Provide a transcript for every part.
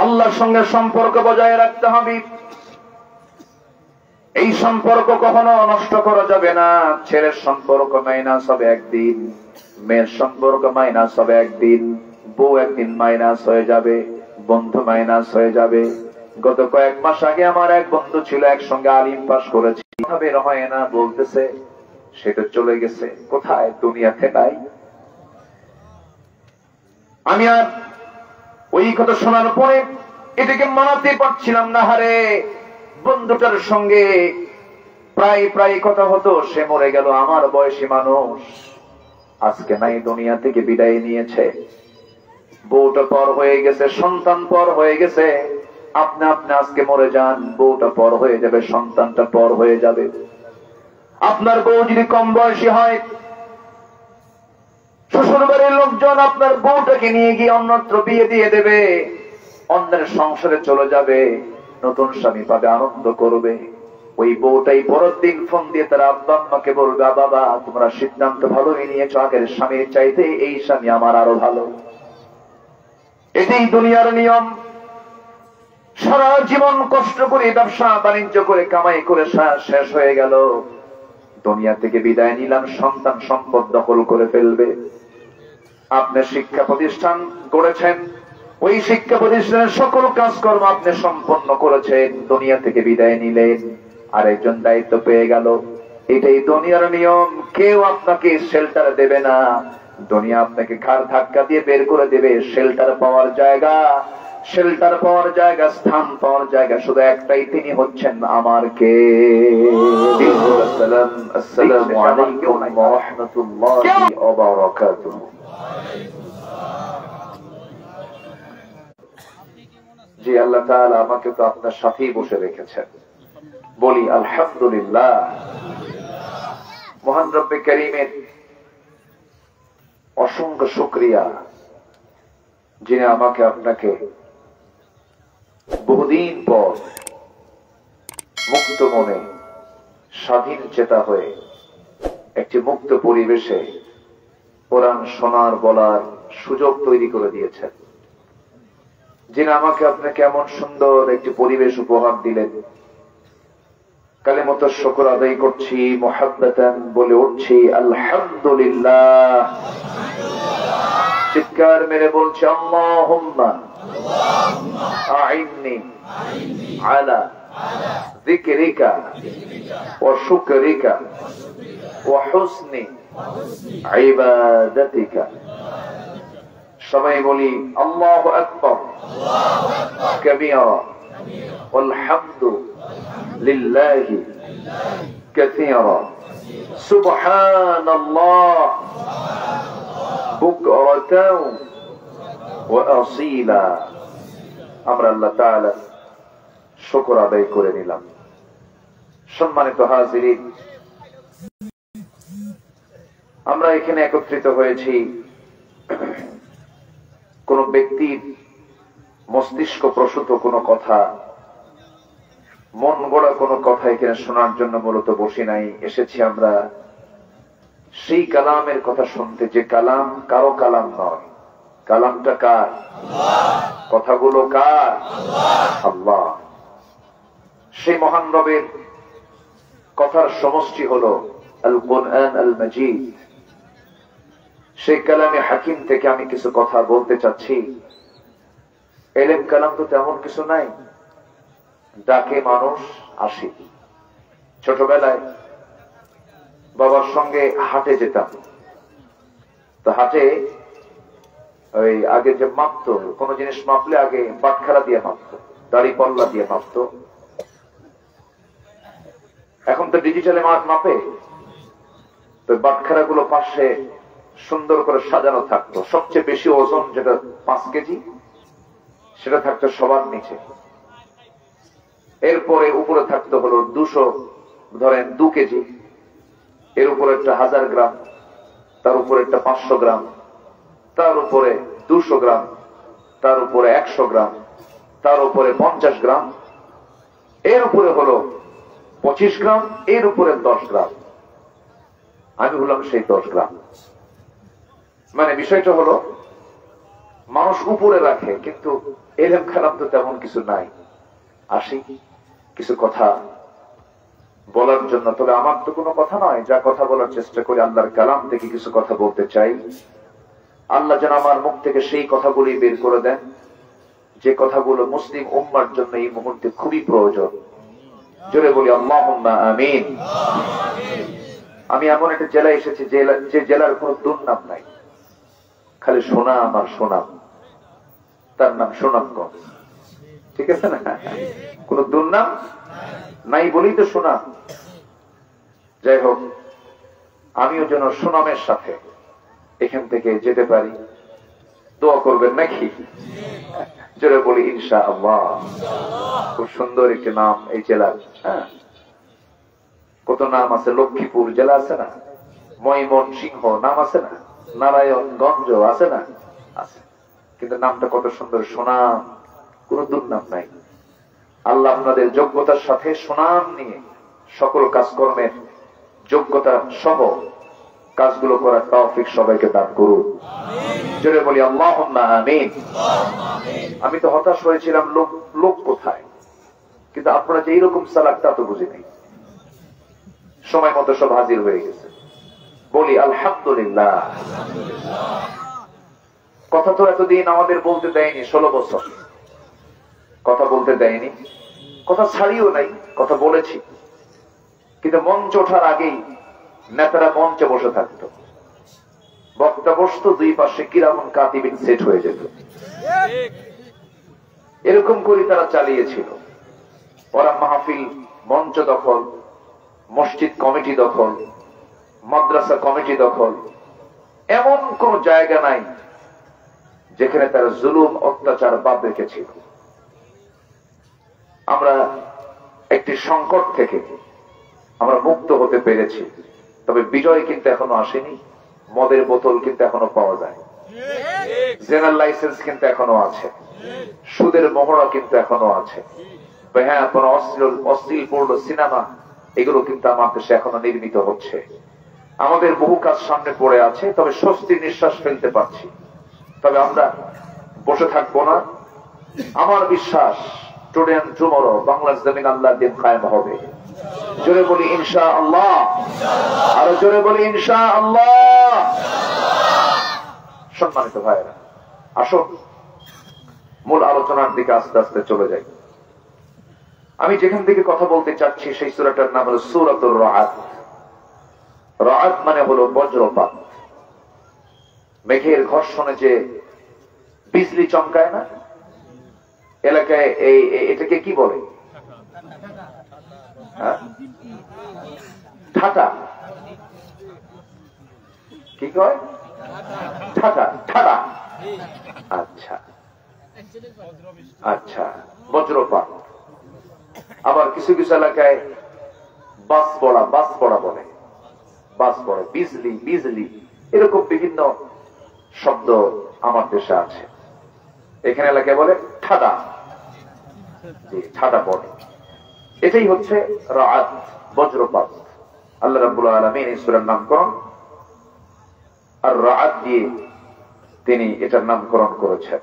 আল্লাহর সঙ্গে সম্পর্ক বজায় রাখতে হবে। এই সম্পর্ক কখনো নষ্ট করা যাবে না। ছেলের সম্পর্ক মাইনাস হবে একদিন, মেয়ের সম্পর্ক মাইনাস হবে একদিন, বউ একদিন মাইনাস হয়ে যাবে, বন্ধু মাইনাস হয়ে যাবে। গত কয়েক মাস আগে আমার এক বন্ধু ছিল, একসঙ্গে আলিম পাস করেছি, বের হয় না বলতেছে, সেটা চলে গেছে কোথায়, দুনিয়াতে নাই। আমি আর ওই কথা শোনার পরে এটাকে মানাতে পারছিলাম না। হারে, বন্ধুটার সঙ্গে প্রায় প্রায় কথা হতো, সে মরে গেল, আমার বয়সী মানুষ, আজকে নাই, দুনিয়া থেকে বিদায় নিয়েছে। বউটা পর হয়ে গেছে, সন্তান পর হয়ে গেছে। আপনি আপনি আজকে মরে যান, বউটা পর হয়ে যাবে, সন্তানটা পর হয়ে যাবে। আপনার বউ যদি কম বয়সী হয়, শ্বশুর বাড়ির লোকজন আপনার বউটাকে নিয়ে গিয়ে অন্যত্র বিয়ে দিয়ে দেবে, অন্যের সংসারে চলে যাবে, নতুন স্বামী পাবে, আনন্দ করবে। ওই বউটাই পরের দিন ফোন দিয়ে তার আব্বা আম্মাকে বলবে, বাবা তোমরা সিদ্ধান্ত ভালোই নিয়েছো, আগের স্বামীর চাইতে এই স্বামী আমার আরো ভালো। এটাই দুনিয়ার নিয়ম। সারা জীবন কষ্ট করে ব্যবসা বাণিজ্য করে কামাই করে শেষ হয়ে গেল, দুনিয়া থেকে বিদায় নিলাম, সন্তান সম্পদ দখল করে ফেলবে। আপনি শিক্ষা প্রতিষ্ঠান গড়েছেন, ওই শিক্ষা প্রতিষ্ঠানের সকল কাজকর্ম আপনি সম্পন্ন করেছেন, দুনিয়া থেকে বিদায় নিলেন, আরেকজন দায়িত্ব পেয়ে গেল। এটাই দুনিয়ার নিয়ম। কেউ আপনাকে শেল্টার দেবে না, দুনিয়া আপনাকে ঘাড় ধাক্কা দিয়ে বের করে দেবে। শেল্টার পাওয়ার জায়গা, শেল্টার পাওয়ার জায়গা, স্থান পাওয়ার জায়গা শুধু একটাই, তিনি হচ্ছেন আমার কে। আসসালামু আলাইকুম ওয়া রাহমাতুল্লাহি ওয়া বারাকাতুহু। জি, আল্লাহ তাআলা আমাকে তো আপনার সাথেই বসে রেখেছেন, বলি আলহামদুলিল্লাহ। মহান রব্বে কারীমের অসংখ্য শুকরিয়া, যিনি আমাকে আপনাকে বহুদিন পর মুক্ত মনে, স্বাধীন চেতা হয়ে একটি মুক্ত পরিবেশে কোরআন শোনার বলার সুযোগ তৈরি করে দিয়েছেন, যিনি আমাকে আপনাকে এমন সুন্দর একটি পরিবেশ উপহার দিলেন। কালিমাতুশ শুকর আদায় করছি, মুহাব্বাতান বলে উঠছি আলহামদুলিল্লাহ। চিৎকার মেরে বলছি আল্লাহুম্মা আইন্নি আলা যিকরিকা ওয়া শুকরিকা ওয়া হুসনি ইবাদাতিকা। সবাই বলি আল্লাহু আকবার কাবীরা ওয়াল হামদু লিল্লাহি কাসীরা সুবহানাল্লাহ বুকরাতাও ওয়া আসীলা। আমরা আল্লাহ তাআলা শুকর আদায় করে নিলাম। সম্মানিত হাজিরিন, আমরা এখানে একত্রিত হয়েছি কোন ব্যক্তির মস্তিষ্ক প্রসূত কোন কথা, মন গড়া কোন কথা এখানে শোনার জন্য মূলত বসি নাই। এসেছি আমরা সেই কালামের কথা শুনতে, যে কালাম কারো কালাম নয়। কালামটা কার? কথাগুলো কার? আল্লাহ। সেই মহান রবের কথার সমষ্টি হলো আল কুরআন আল মাজিদ। সেই কালামে হাকিম থেকে আমি কিছু কথা বলতে চাচ্ছি। এলেম কালাম তো তেমন কিছু নাই, ডাকে মানুষ আসে। ছোটবেলায় বাবার সঙ্গে হাটে যেতাম, তো হাটে ওই আগে যে মাপতো, কোন জিনিস মাপলে আগে বাটখারা দিয়ে মাপতো, দাড়ি পাল্লা দিয়ে মাপতো। এখন তো ডিজিটালে মাপে, তো বাটখারা গুলো পাশে সুন্দর করে সাজানো থাকতো। সবচেয়ে বেশি ওজন যেটা 5 কেজি, সেটা থাকতো সবার নিচে। এরপরে উপরে থাকতো হলো 200, ধরেন 2 কেজি, এর উপরে একটা 1000 গ্রাম, তার উপরে একটা 500 গ্রাম, তার উপরে 200 গ্রাম, তার উপরে 100 গ্রাম, তার উপরে 50 গ্রাম, এর উপরে হলো 25 গ্রাম, এর উপরে 10 গ্রাম। আমি হলাম সেই 10 গ্রাম। মানে বিষয়টা হলো মানুষ উপরে রাখে, কিন্তু এলেম খালাম তো তেমন কিছু নাই। আসি কিছু কথা বলার জন্য। তবে আমার তো কোনো কথা নয়, যা কথা বলার চেষ্টা করি আল্লাহর কালাম থেকে কিছু কথা বলতে চাই। আল্লাহ যেন আমার মুখ থেকে সেই কথাগুলি বের করে দেন যে কথাগুলো মুসলিম উম্মার জন্য এই মুহূর্তে খুবই প্রয়োজন। জোরে বলি আল্লাহুম্মা আমিন। আমি এমন একটা জেলায় এসেছি যে জেলার কোনো দুর্নাম নাই, খালি সুনাম আর সুনাম। তার নাম সুনামগঞ্জ। ঠিক আছে না? কোনো দুর্নাম নাই বলেই তো সুনাম। যাই হোক, আমিও যেন সুনামের সাথে এখান থেকে যেতে পারি। দোয়া করবেন নাকি? জোরে বলি ইনশাআল্লাহ। খুব সুন্দর একটি নাম এই জেলার। হ্যাঁ, কত নাম আছে। লক্ষ্মীপুর জেলা আছে না, ময়মনসিংহ নাম আছে না, নারায়ণগঞ্জ আছে না, আছে। কিন্তু নামটা কত সুন্দর, সুনাম, কোন দুর্নাম নাই। আল্লাহ আপনাদের যোগ্যতার সাথে সুনাম নিয়ে সকল কাজকর্মের যোগ্যতা সহ কাজগুলো করার তৌফিক সবাইকে দান করুন। জোরে বলি আল্লাহুম্মা আমিন। আমি তো হতাশ হয়েছিলাম, লোক কোথায়, কিন্তু আপনারা যে এইরকম সালাত তা তো বুঝি নাই। সময় মতো সব হাজির হয়ে গেছে। বলি আলহামদুলিল্লাহ। কথা তো এতদিন আমাদের বলতে দেয়নি, 16 বছর কথা বলতে দেয়নি। কথা ছাড়িও নাই, কথা বলেছি। কিন্তু মঞ্চ ওঠার আগেই নেতারা মঞ্চে বসে থাকতো, বক্তা বসতো, দুই পাশে কিরামন কাতিবিন সেট হয়ে যেত। এরকম করে তারা চালিয়েছিল। ওরা মাহফিল, মঞ্চ দখল, মসজিদ কমিটি দখল, মাদ্রাসা কমিটি দখল, এমন কোন জায়গা নাই যেখানে তারা জুলুম অত্যাচার বাদ রেখেছিল। আমরা একটি সংকট থেকে আমরা মুক্ত হতে পেরেছি। তবে বিজয় কিন্তু এখনো আসেনি। মদের বোতল কিন্তু এখনো পাওয়া যায়, জেনারেল লাইসেন্স কিন্তু এখনো আছে, সুদের মহড়া কিন্তু এখনো আছে। হ্যাঁ, কোন অশ্লীলপূর্ণ সিনেমা এগুলো কিন্তু আমার দেশে এখনো নির্মিত হচ্ছে। আমাদের বহু কাজ সামনে পড়ে আছে, তবে স্বস্তির নিঃশ্বাস ফেলতে পারছি। তবে আমরা বসে থাকবো না। আমার বিশ্বাস টুডে এন্ড টুমরো বাংলার জমিন আল্লাহর দিন কায়েম হবে। জোরে বলি ইনশাআল্লাহ। আরো জোরে বলি ইনশাআল্লাহ। সম্মানিত ভাইরা, আসুন মূল আলোচনার দিকে আস্তে আস্তে চলে যাই। আমি যেখান থেকে কথা বলতে চাচ্ছি সেই সূরাটার নাম হলো সূরাতুর রাআদ। রাআদ মানে হলো বজ্রপাত। মেঘের ঘর্ষণে যে বিজলি চমকায় না, এলাকায় এটাকে কি বলে? ঠাটা। কি কয়? ঠাটা। ঠাটা। আচ্ছা আচ্ছা, বজ্রপাত। আবার কিছু কিছু এলাকায় বাস পড়া বলে, বাস পড়ে, বিজলি বিজলি, এরকম বিভিন্ন শব্দ আমার দেশে আছে। এখানে এলাকায় বলে ঠাডা। ঠাডা পড়ে, এটাই হচ্ছে রাআদ, বজ্রপাত। আল্লাহ রাব্বুল আলামিন এই সূরার নামকরণ আর রাআদ দিয়ে তিনি এটার নামকরণ করেছেন।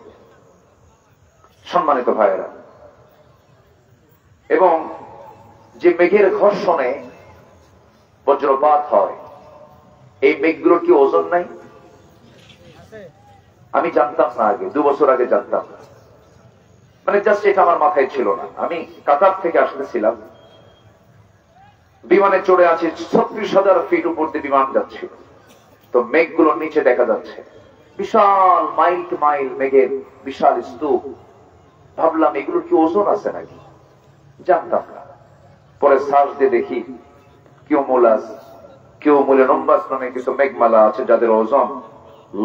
সম্মানিত ভাইয়েরা, এবং যে মেঘের ঘর্ষণে বজ্রপাত হয়, এই মেঘগুলোর কি ওজন নাই? আমি জানতাম না আগে, 2 বছর আগে জানতাম না। মানে জাস্ট এটা আমার মাথায় ছিল না। আমি কাতার থেকে আসতেছিলাম, বিমানে চড়ে আছি, 36,000 ফিট উপর দিয়ে বিমান যাচ্ছিল। তো মেঘগুলোর নিচে দেখা যাচ্ছে বিশাল মাইল টু মাইল মেঘের বিশাল স্তূপ। ভাবলাম এগুলোর কি ওজন আছে নাকি, জানতাম না। পরে সার্চ দিয়ে দেখি কিউমুলাস নামে কিছু মেঘমালা আছে যাদের ওজন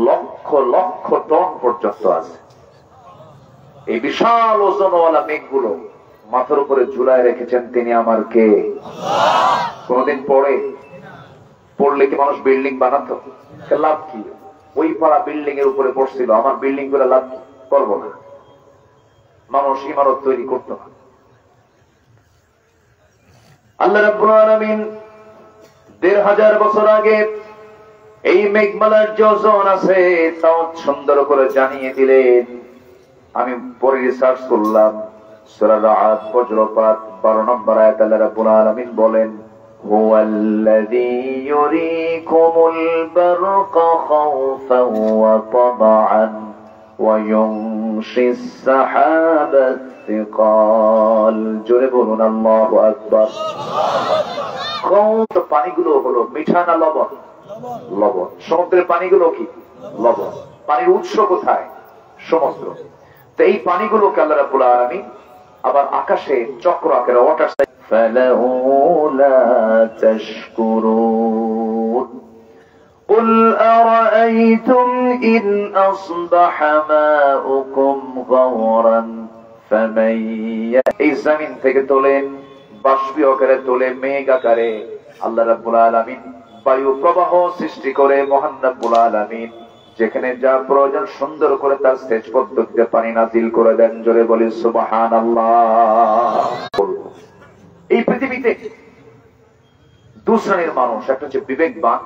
লক্ষ লক্ষ টন পর্যন্ত আছে। এই বিশাল ওজনওয়ালা মেঘগুলো মাথার উপরে ঝুলায় রেখেছেন তিনি আমার কে? কোনদিন পড়লে কি মানুষ বিল্ডিং বানাতো? লাভ কি? ওই পাড়া বিল্ডিং এর উপরে পড়ছিল, আমার বিল্ডিং করে লাভ করবো না। মানুষ ইমারত তৈরি করতো না। আল্লাহ রাব্বুল আলামিন 1500 বছর আগে এই মেঘমালার যে ওজন আছে তাও সুন্দর করে জানিয়ে দিলেন। আমি পরে রিসার্চ করলাম, সূরা রা'দ বজ্রপাত 12 নম্বর আয়াত আল্লাহ রাব্বুল আলামিন বলেন, হুয়াল্লাযী ইউরীকুমুল বারকা খাওফান ওয়া তামআন ওয়া ইউনশিস সাহাবাত সিকাল। জোরে বলুন আল্লাহু আকবার। খাওফ পানিগুলো হলো মিঠা না লবণ? লবণ। সমুদ্রের পানিগুলো কি? লবণ। পানির উৎস কোথায়? সমুদ্র। তো এই পানিগুলোকে আল্লাহ রাব্বুল আলামিন আবার আকাশে চক্র আকারে ওয়াটার ফালাউলা তাশকুরুন قل أرأيتم إن أصبح ماؤكم غورا فمن এই জমিন থেকে তোলেন, বাষ্পীয় আকারে তোলে, মেঘ আকারে আল্লাহ রাব্বুল আলামিন বায়ু প্রবাহ সৃষ্টি করে। মহান রাব্বুল আলামিন যেখানে যা প্রয়োজন সুন্দর করে তার সেচ পদ্ধতিতে পানি নাজিল করে দেন। জোরে বলি সুবহানাল্লাহ। এই পৃথিবীতে দু শ্রেণীর মানুষ, একটা হচ্ছে বিবেকবান,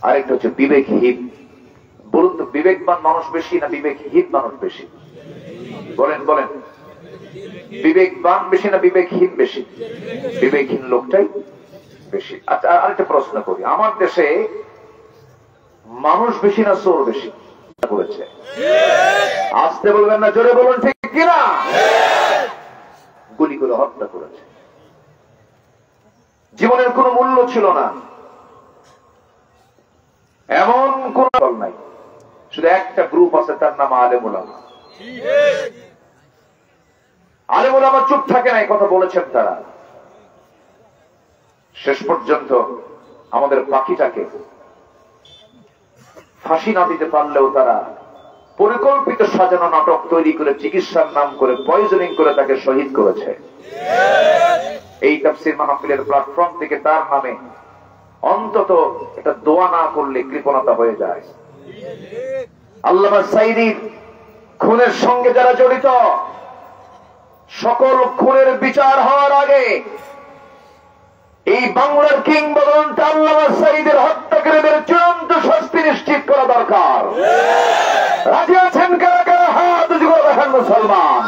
আরেকটা হচ্ছে বিবেকহীন। বলুন তো, বিবেকবান মানুষ বেশি না বিবেকহীন মানুষ বেশি? বলেন বলেন, বিবেকবান বেশি না বিবেকহীন বেশি? বিবেকহীন লোকটাই বেশি। আচ্ছা, আরেকটা প্রশ্ন করি, আমার দেশে মানুষ বেশি না চোর বেশি? বলেছে আসতে বলবেন না, জোরে বলুন ঠিক কিনা? গুলি করে হত্যা করেছে। জীবনের কোন মূল্য ছিল না, এমন কোন দল নাই। শুধু একটা গ্রুপ আছে, তার নাম আলেম উলামা। আলেম উলামা চুপ থাকে নাই, কথা বলেছেন তারা। শেষ পর্যন্ত আমাদের পাখিটাকে ফাঁসি না দিতে পারলেও তারা পরিকল্পিত সাজানো নাটক তৈরি করে চিকিৎসার নাম করে পয়জনিং করে তাকে শহীদ করেছে। এই তাফসীর মাহফিলের প্ল্যাটফর্ম থেকে তার নামে অন্তত এটা দোয়া না করলে কৃপণতা হয়ে যায়। আল্লামা সাঈদীর খুনের সঙ্গে যারা জড়িত, সকল খুনের বিচার হওয়ার আগে এই বাংলার কিংবদন্তি আল্লামা সাঈদীর হত্যাকারীদের চূড়ান্ত শাস্তি নিশ্চিত করা দরকার। রাজি আছেন কারা কারা? হাত উঁচু করে দেখেন মুসলমান।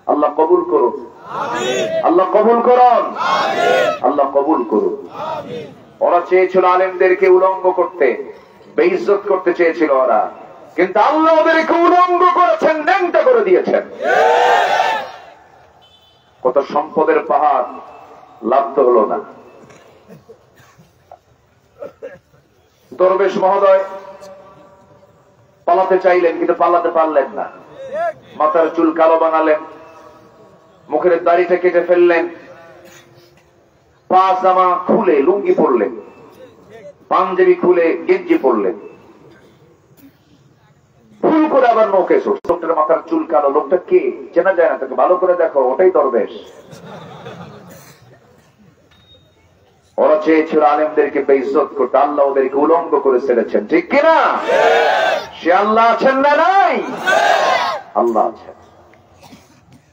আল্লাহ কবুল করুন, আল্লাহ কবুল করুন, আল্লাহ কবুল করুন। ওরা চেয়েছিল আলেমদেরকে উলঙ্গ করতে, বেইজ্জত করতে চেয়েছিল ওরা, কিন্তু আল্লাহ ওদেরকে উলঙ্গ করেছেন, ন্যাংটা করে দিয়েছেন। কত সম্পদের পাহাড়, লাভ তো হলো না। দরবেশ মহোদয় পালাতে চাইলেন, কিন্তু পালাতে পারলেন না। মাথার চুল কালো বানালেন, মুখের দাড়িটা কেটে ফেললেন, পাজামা খুলে লুঙ্গি পরলেন, পাঞ্জাবি খুলে গেঞ্জি পরলেন, ভুল করে আবার নৌকে চড়। লোকটার মাথার চুল কালো, লোকটা কে চেনা যায় না, তাকে ভালো করে দেখো, ওটাই দরবেশ। ওরা চেয়েছিল আলেমদেরকে বেইজ্জত করতে, আল্লাহ ওদেরকে উলঙ্গ করে ছেড়েছেন, ঠিক কিনা? সে আল্লাহ আছেন না নাই? আল্লাহ আছেন।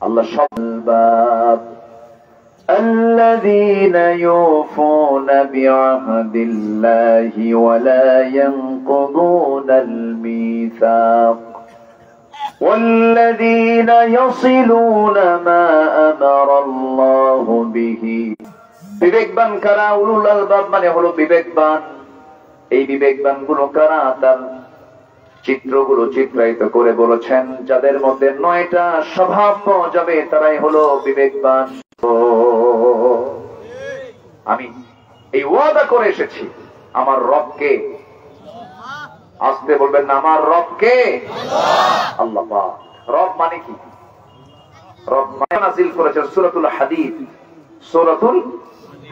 আল্লাহ সব الذين يوفون بعهد الله ولا ينقضون الميثاق والذين يصلون ما أمر الله به। বিবেকবান কারা? উলুল আলবাব মানে হলো বিবেকবান। এই বিবেকবান গুলো কারা? তার চিত্রগুলো চিত্রায়িত করে বলেছেন, যাদের মধ্যে 9টা স্বভাব পাওয়া যাবে তারাই হলো বিবেকবান। আমি এই ওয়াদা করে এসেছি, আমার রবকে। আসতে বলবেন না, আমার রবকে? আল্লাহ পাক। রব মানে কি? রব মানে নাযিল করেছেন সূরাতুল হাদীদ। সূরাতুল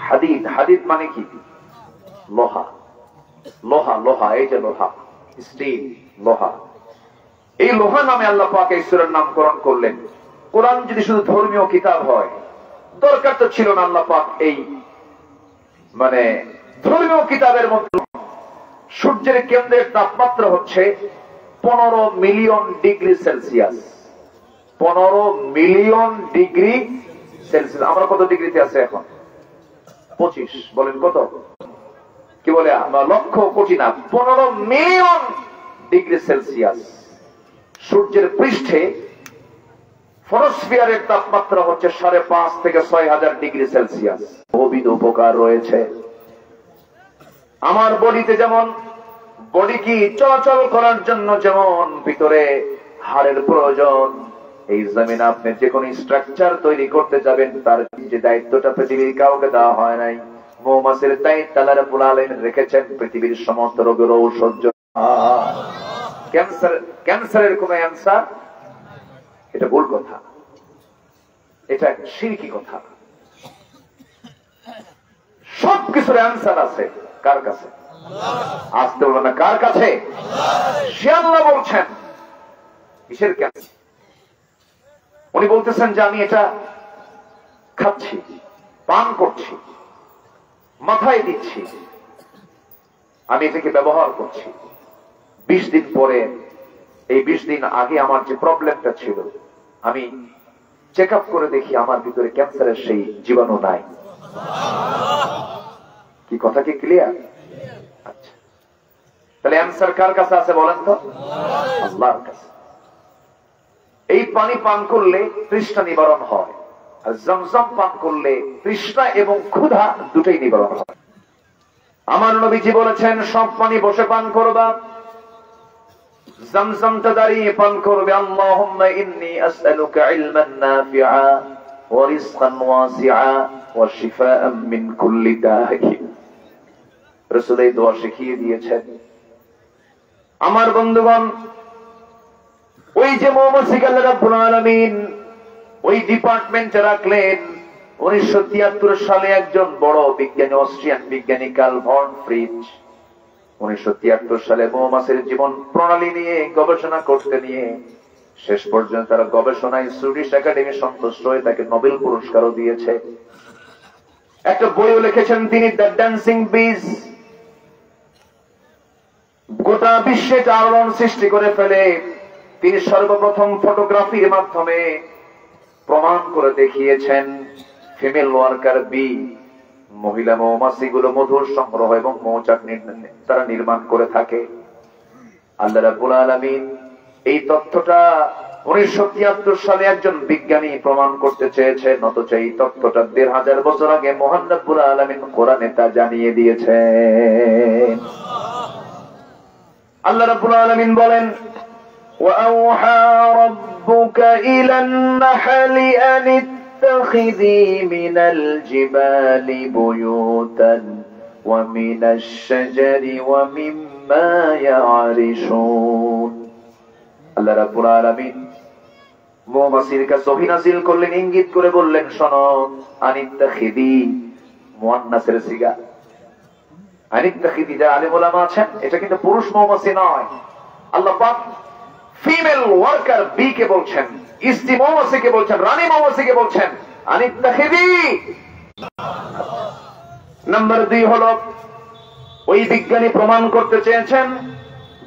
হাদীদ, হাদীদ মানে কি? লোহা। লোহা, লোহা, এই যে লোহা, স্টিল, লোহা। এই লোহা নামে আল্লাহ পাক এই সূরার নামকরণ করলেন। কোরআন যদি শুধু ধর্মীয় কিতাব হয়, দরকার তো ছিল না আল্লাহ পাক এই মানে ধর্মীয় কিতাবের মধ্যে। সূর্যের কেন্দ্রের তাপমাত্রা হচ্ছে 15 million degree Celsius. 15 million degree Celsius. আমরা কত ডিগ্রিতে আছে এখন? 25। বলেন কত? কি বলে? আমরা লক্ষ কোটি না, 15 মিলিয়ন ডিগ্রি সেলসিয়াস। সূর্যের পৃষ্ঠে ফটোস্ফিয়ারের তাপমাত্রা হচ্ছে 5.5 থেকে 6,000 ডিগ্রি সেলসিয়াস। বহুবিধ উপকার রয়েছে আমার বডিতে। যেমন বডি কি চলাচল করার জন্য যেমন ভিতরে হাড়ের প্রয়োজন, এই জমিনে আপনি যে কোনো স্ট্রাকচার তৈরি করতে যাবেন, তার যে দায়িত্বটা পৃথিবীর কাউকে দেওয়া হয় নাই, মৌমাছির দায়িত্ব আল্লাহ রাব্বুল আলামিন রেখেছেন পৃথিবীর সমস্ত রোগের ঔষধ। ক্যান্সারের কোন অ্যান্সার? এটা ভুল কথা, এটা শিরকি কথা। সবকিছুর অ্যান্সার আছে কার কাছে? আসতে বলবেন না, কার কাছে? সে আল্লাহ বলছেন। কিসের ক্যান্সার? উনি বলতেছেন যে আমি এটা খাচ্ছি, পান করছি, মাথায় দিচ্ছি, আমি এটাকে ব্যবহার করছি, 20 দিন পরে, এই 20 দিন আগে আমার যে প্রবলেমটা ছিল, আমি চেক আপ করে দেখি আমার ভিতরে ক্যান্সারের সেই জীবাণু নাই। কি কথা কি ক্লিয়ার? আচ্ছা, তাহলে অ্যান্সার কার কাছে আছে বলেন তো? আল্লাহর কাছে। এই পানি পান করলে তৃষ্ণা নিবারণ হয়, আর জমজম পান করলে তৃষ্ণা এবং ক্ষুধা দুটোই নিবারণ হয়। আমার নবীজি বলেছেন সব পানি বসে পান করবা, জমজমটা দাঁড়িয়ে পান করবে। আল্লাহুম্মা ইন্নী আসআলুকা ইলমান নাফিআ ওয়া রিজকান ওয়াসিআ ওয়া শিফাআন মিন কুল্লি দা'ইন। রাসূল এই দোয়া শিখিয়ে দিয়েছেন। আমার বন্ধুগণ, ওই যে মৌমাছি আল্লাহ রাব্বুল আলামিন ওই ডিপার্টমেন্টে রাখলেন, 1973 সালে একজন বড় বিজ্ঞানী, অস্ট্রিয়ান বিজ্ঞানী কার্ল ভন ফ্রিজ 1973 সালে মৌমাছির জীবন প্রণালী নিয়ে গবেষণা করতে নিয়ে শেষ পর্যন্ত তারা গবেষণায় সুইডিশ একাডেমি সন্তুষ্ট হয়ে তাকে নোবেল পুরস্কারও দিয়েছে। একটা বইও লিখেছেন তিনি, দ্য ড্যান্সিং বিজ। গোটা বিশ্বে আলোড়ন সৃষ্টি করে ফেলে। তিনি সর্বপ্রথম ফটোগ্রাফির মাধ্যমে প্রমাণ করে দেখিয়েছেন ফিমেল ওয়ার্কার বি, মহিলা মৌমাছিগুলো মধুর সংগ্রহ এবং মৌচাক তারা নির্মাণ করে থাকে। আল্লাহ রাব্বুল আলামিন এই তথ্যটা 1973 সালে একজন বিজ্ঞানী প্রমাণ করতে চেয়েছেন, অথচ এই তথ্যটা 1500 বছর আগে মহান রাব্বুল আলামিন কোরআনে তা জানিয়ে দিয়েছেন। আল্লাহ রাব্বুল আলামিন বলেন, وَأَوْحَى رَبُّكَ إِلَى النَّحْلِ أَنِ اتَّخِذِي مِنَ الْجِبَالِ بُيُوتًا وَمِنَ الشَّجَرِ وَمِمَّا يَعْرِشُونَ। আল্লাহ রাব্বুল আলামিন মৌমাছির কাছে ওহী নাযিল করলেন, ইঙ্গিত করে বললেন, শোনো, আনিত্তাখিদি মুয়ান্নাসের সিগা। আনিত্তাখিদি যা আলেম ওলামা আছেন, এটা কিন্তু পুরুষ মৌমাছি নয়। আল্লাহ পাক ফিমেল ওয়ার্কার বি কে বলছেন, স্ত্রী মৌমাছিকে বলছেন, রানী মৌমাছিকে বলছেন আনিত্তাখিদি। নাম্বার 2 হলো, ওই বিজ্ঞানী প্রমাণ করতে চেয়েছেন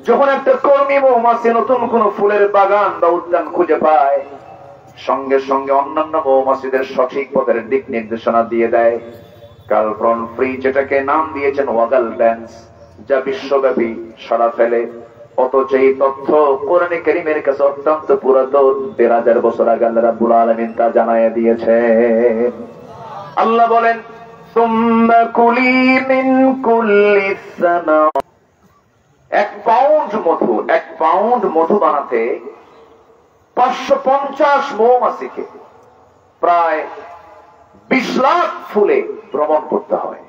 যখন একটা কর্মী মৌমাছি নতুন কোন ফুলের বাগান বা উদ্যান খুঁজে পায়, সঙ্গে সঙ্গে অন্যান্য মৌমাছিদের সঠিক পথের দিক নির্দেশনা দিয়ে দেয়। কার্ল ভন ফ্রিজ এটাকে নাম দিয়েছেন ওয়াগাল ড্যান্স, যা বিশ্বব্যাপী সাড়া ফেলে। অথচ এই তথ্য কোরআনে কারীমের কাছে অত্যন্ত পুরাতন, 13,000 বছর আগে আল্লাহ রাব্বুল আলামিন তা জানায়া দিয়েছেন। আল্লাহ বলেন, সুম্মা কুলি মিন কুল্লি সামা। 1 পাউন্ড মধু বানাতে 550 মৌমাছিকে প্রায় 20 লাখ ফুলে ভ্রমণ করতে হয়,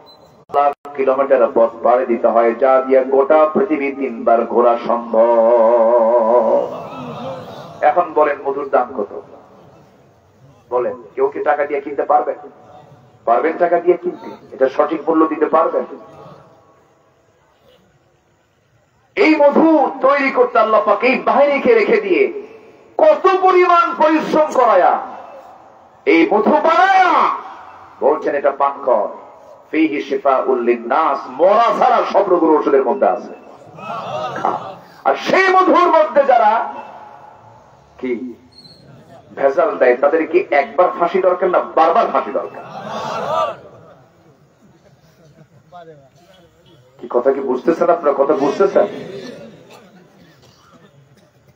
লাখ কিলোমিটার পথ পাড়ি দিতে হয়, যা দিয়ে গোটা পৃথিবী 3 বার ঘোরা সম্ভব। এখন বলেন মধুর দাম কত? বলেন, কেউ কি টাকা দিয়ে কিনতে পারবেন? পারবেন টাকা দিয়ে কিনতে? এটা সঠিক মূল্য দিতে পারবেন? এই মধু তৈরি করতে আল্লাহ পাক এই বাহিনীকে রেখে দিয়ে কত পরিমাণ পরিশ্রম করায়া এই মধু বানায়া বলছেন এটা পান কর, ফিহি শিফাউল লিন-নাস, মরা ছাড়া সব রোগের ওষুধের মধ্যে আছে। আর সেই মধুর মধ্যে যারা কি ভেজাল দেয় তাদের কি একবার ফাঁসি দরকার না বারবার ফাঁসি দরকার? কি কথা কি বুঝতেছেন আপনারা? কথা বুঝতেছেন?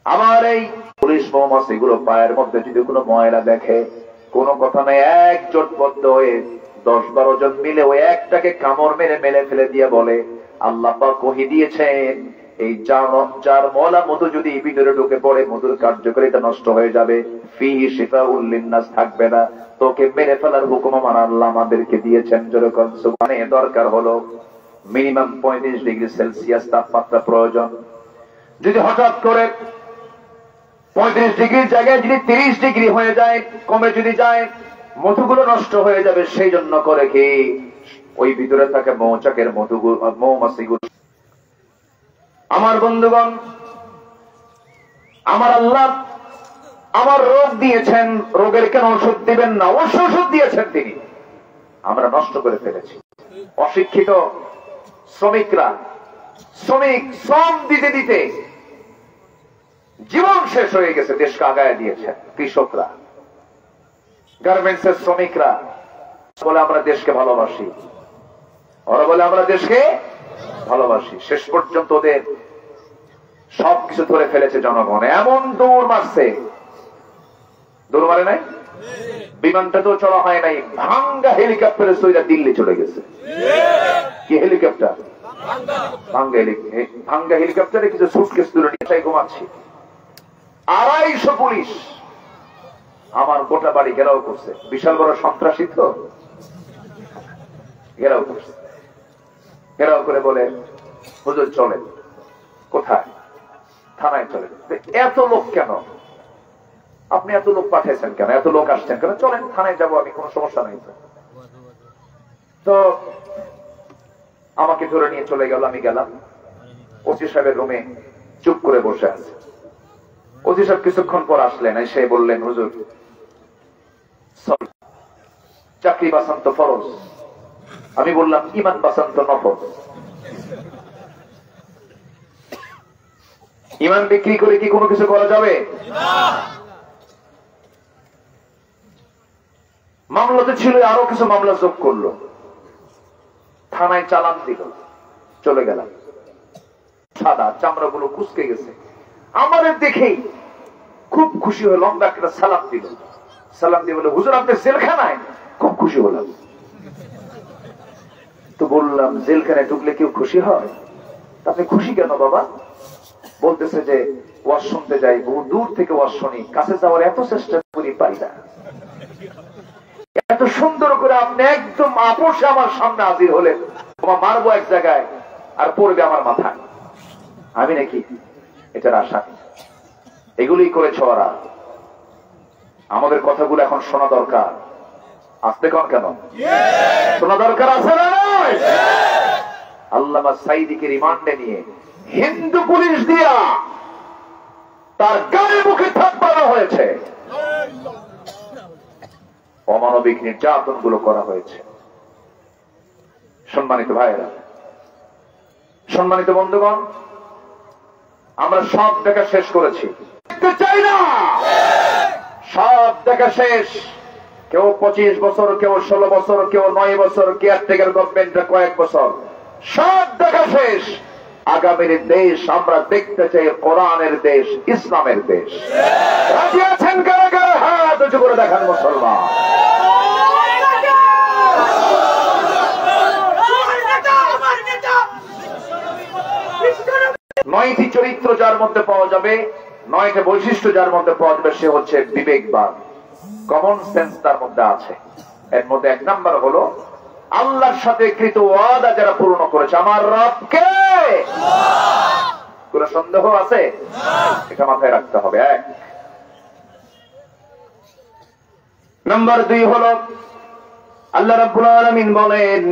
আমার এই পুলিশ মৌমাছি গুলো পায়ের মধ্যে যদি কোনো ময়লা দেখে, কোনো কথা নাই, একজোটবদ্ধ হয়ে 10-12 জন মিলে ওই একটাকে কামড় মেরে মেলে ফেলে দিয়ে বলে, আল্লাহ পাক ওহী দিয়েছেন এই যার ময়লা মধু যদি ভিতরে ঢুকে পড়ে মধুর কার্যকারিতা নষ্ট হয়ে যাবে, ফিহি শিফাউল লিন্নাস, থাকবে না, তোকে মেরে ফেলার হুকুম আমার আল্লাহ আমাদেরকে দিয়েছেন। যেরকম সুবহানে দরকার হলো মিনিমাম 35 ডিগ্রি সেলসিয়াস তাপমাত্রা প্রয়োজন। যদি হঠাৎ করে 35 ডিগ্রির জায়গায় যদি 30 ডিগ্রি হয়ে যায়, কমে যদি যায়, মধুগুলো নষ্ট হয়ে যাবে। সেই জন্য করে কি ওই ভিতরে থাকে মৌচাকের মধুগুলো, মৌমাছিগুলো। আমার বন্ধুগণ, আমার আল্লাহ আমার রোগ দিয়েছেন, রোগের কেন ওষুধ দিবেন না? ওষুধ দিয়েছেন তিনি, আমরা নষ্ট করে ফেলেছি। অশিক্ষিত শ্রমিকরা শ্রম দিতে দিতে জীবন শেষ হয়ে গেছে, দেশকে আগায় দিয়েছেন। কৃষকরা, গার্মেন্টস এর শ্রমিকরা বলে আমরা দেশকে ভালোবাসি, ওরা বলে আমরা দেশকে ভালোবাসি। শেষ পর্যন্ত ওদের সবকিছু ধরে ফেলেছে জনগণ। এমন দৌড় মারছে, দৌড় মারে নাই, বিমানটা তো চলা হয় নাই, ভাঙ্গা হেলিকপ্টারে সইরা দিল্লি চলে গেছে। কি হেলিকপ্টার? ভাঙ্গা হেলিকপ্টারে কিছু সুটকেস তুলে নিয়ে ঘুমাচ্ছি। 250 পুলিশ আমার গোটা বাড়ি ঘেরাও করছে। বিশাল বড় সন্ত্রাসী তো, ঘেরাও করছে। ঘেরাও করে বলে, হুজুর চলেন। কোথায়? থানায় চলেন। এত লোক কেন? আপনি এত লোক পাঠিয়েছেন কেন? এত লোক আসছেন কেন? চলেন থানায় যাবো আমি, কোনো সমস্যা নেই। তো আমাকে ধরে নিয়ে চলে গেল। আমি গেলাম, ওসি সাহেবের রুমে চুপ করে বসে আছে। ওসি সাহেব কিছুক্ষণ পর আসলেন, এসে বললেন, হুজুর চাকরি বাঁচান তো ফরজ। আমি বললাম ইমান বাঁচান তো নফল। ইমান বিক্রি করে কি কোনো কিছু করা যাবে? মামলাতে ছিল, আরো কিছু মামলা যোগ করলো, থানায় চালান দিল, চলে গেলাম। সাদা চামড়া গুলো কুচকে গেছে। আমাদের দেখেই খুব খুশি হয়ে লম্বা একটা সালাম দিল। সালাম দিয়ে বলে, হুজুর আপনি জেলখানায়? খুব খুশি হলাম। তো বললাম, জেলখানায় ঢুকলে কেউ খুশি হয়? আপনি খুশি কেন বাবা? বলতেছে যে ওয়াজ শুনতে যাই, বহু দূর থেকে ওয়াজ শুনি, কাছে যাওয়ার এত চেষ্টা করি পাই না। এত সুন্দর করে আপনি একদম আপোষে আমার সামনে হাজির হলেন, তোমার মারবো এক জায়গায় আর পড়বে আমার মাথায়। আমি নাকি এটার আশা? এগুলোই করেছ ওরা। আমাদের কথাগুলো এখন শোনা দরকার। আসতে কন কেন? শোনা দরকার আছে না নয়? আল্লামা সাইদিকে রিমান্ডে নিয়ে হিন্দু পুলিশ দিয়া তার গায়ে মুখে থাপ্পড় হয়েছে, অমানবিক নির্যাতন গুলো করা হয়েছে। সম্মানিত ভাইয়েরা, সম্মানিত বন্ধুগণ, আমরা সব দেখা শেষ করেছি, দেখতে চাই না। সব দেখা শেষ। কেউ 25 বছর, কেউ 16 বছর, কেউ 9 বছর, কেয়ারটেকার গভর্নমেন্টে কয়েক বছর, সব দেখা শেষ। আগামীর দেশ আমরা দেখতে চাই কোরআনের দেশ, ইসলামের দেশ। রাজি আছেন কারা কারা? হাত উঁচু করে দেখান মুসলমান। নয়টি চরিত্র যার মধ্যে পাওয়া যাবে, 9টা বৈশিষ্ট্য যার মধ্যে পাওয়া যাবে, সে হচ্ছে বিবেকবান। কমন সেন্স তার মধ্যে আছে। এর মধ্যে 1 নাম্বার হলো আল্লাহর সাথে কৃত ওয়াদা যারা পূর্ণ করেছে। আমার রবকে কোন সন্দেহ আছে? এটা মাথায় রাখতে হবে। 1 নাম্বার 2 হলো আল্লাহ রাব্বুল আলামিন বলেন,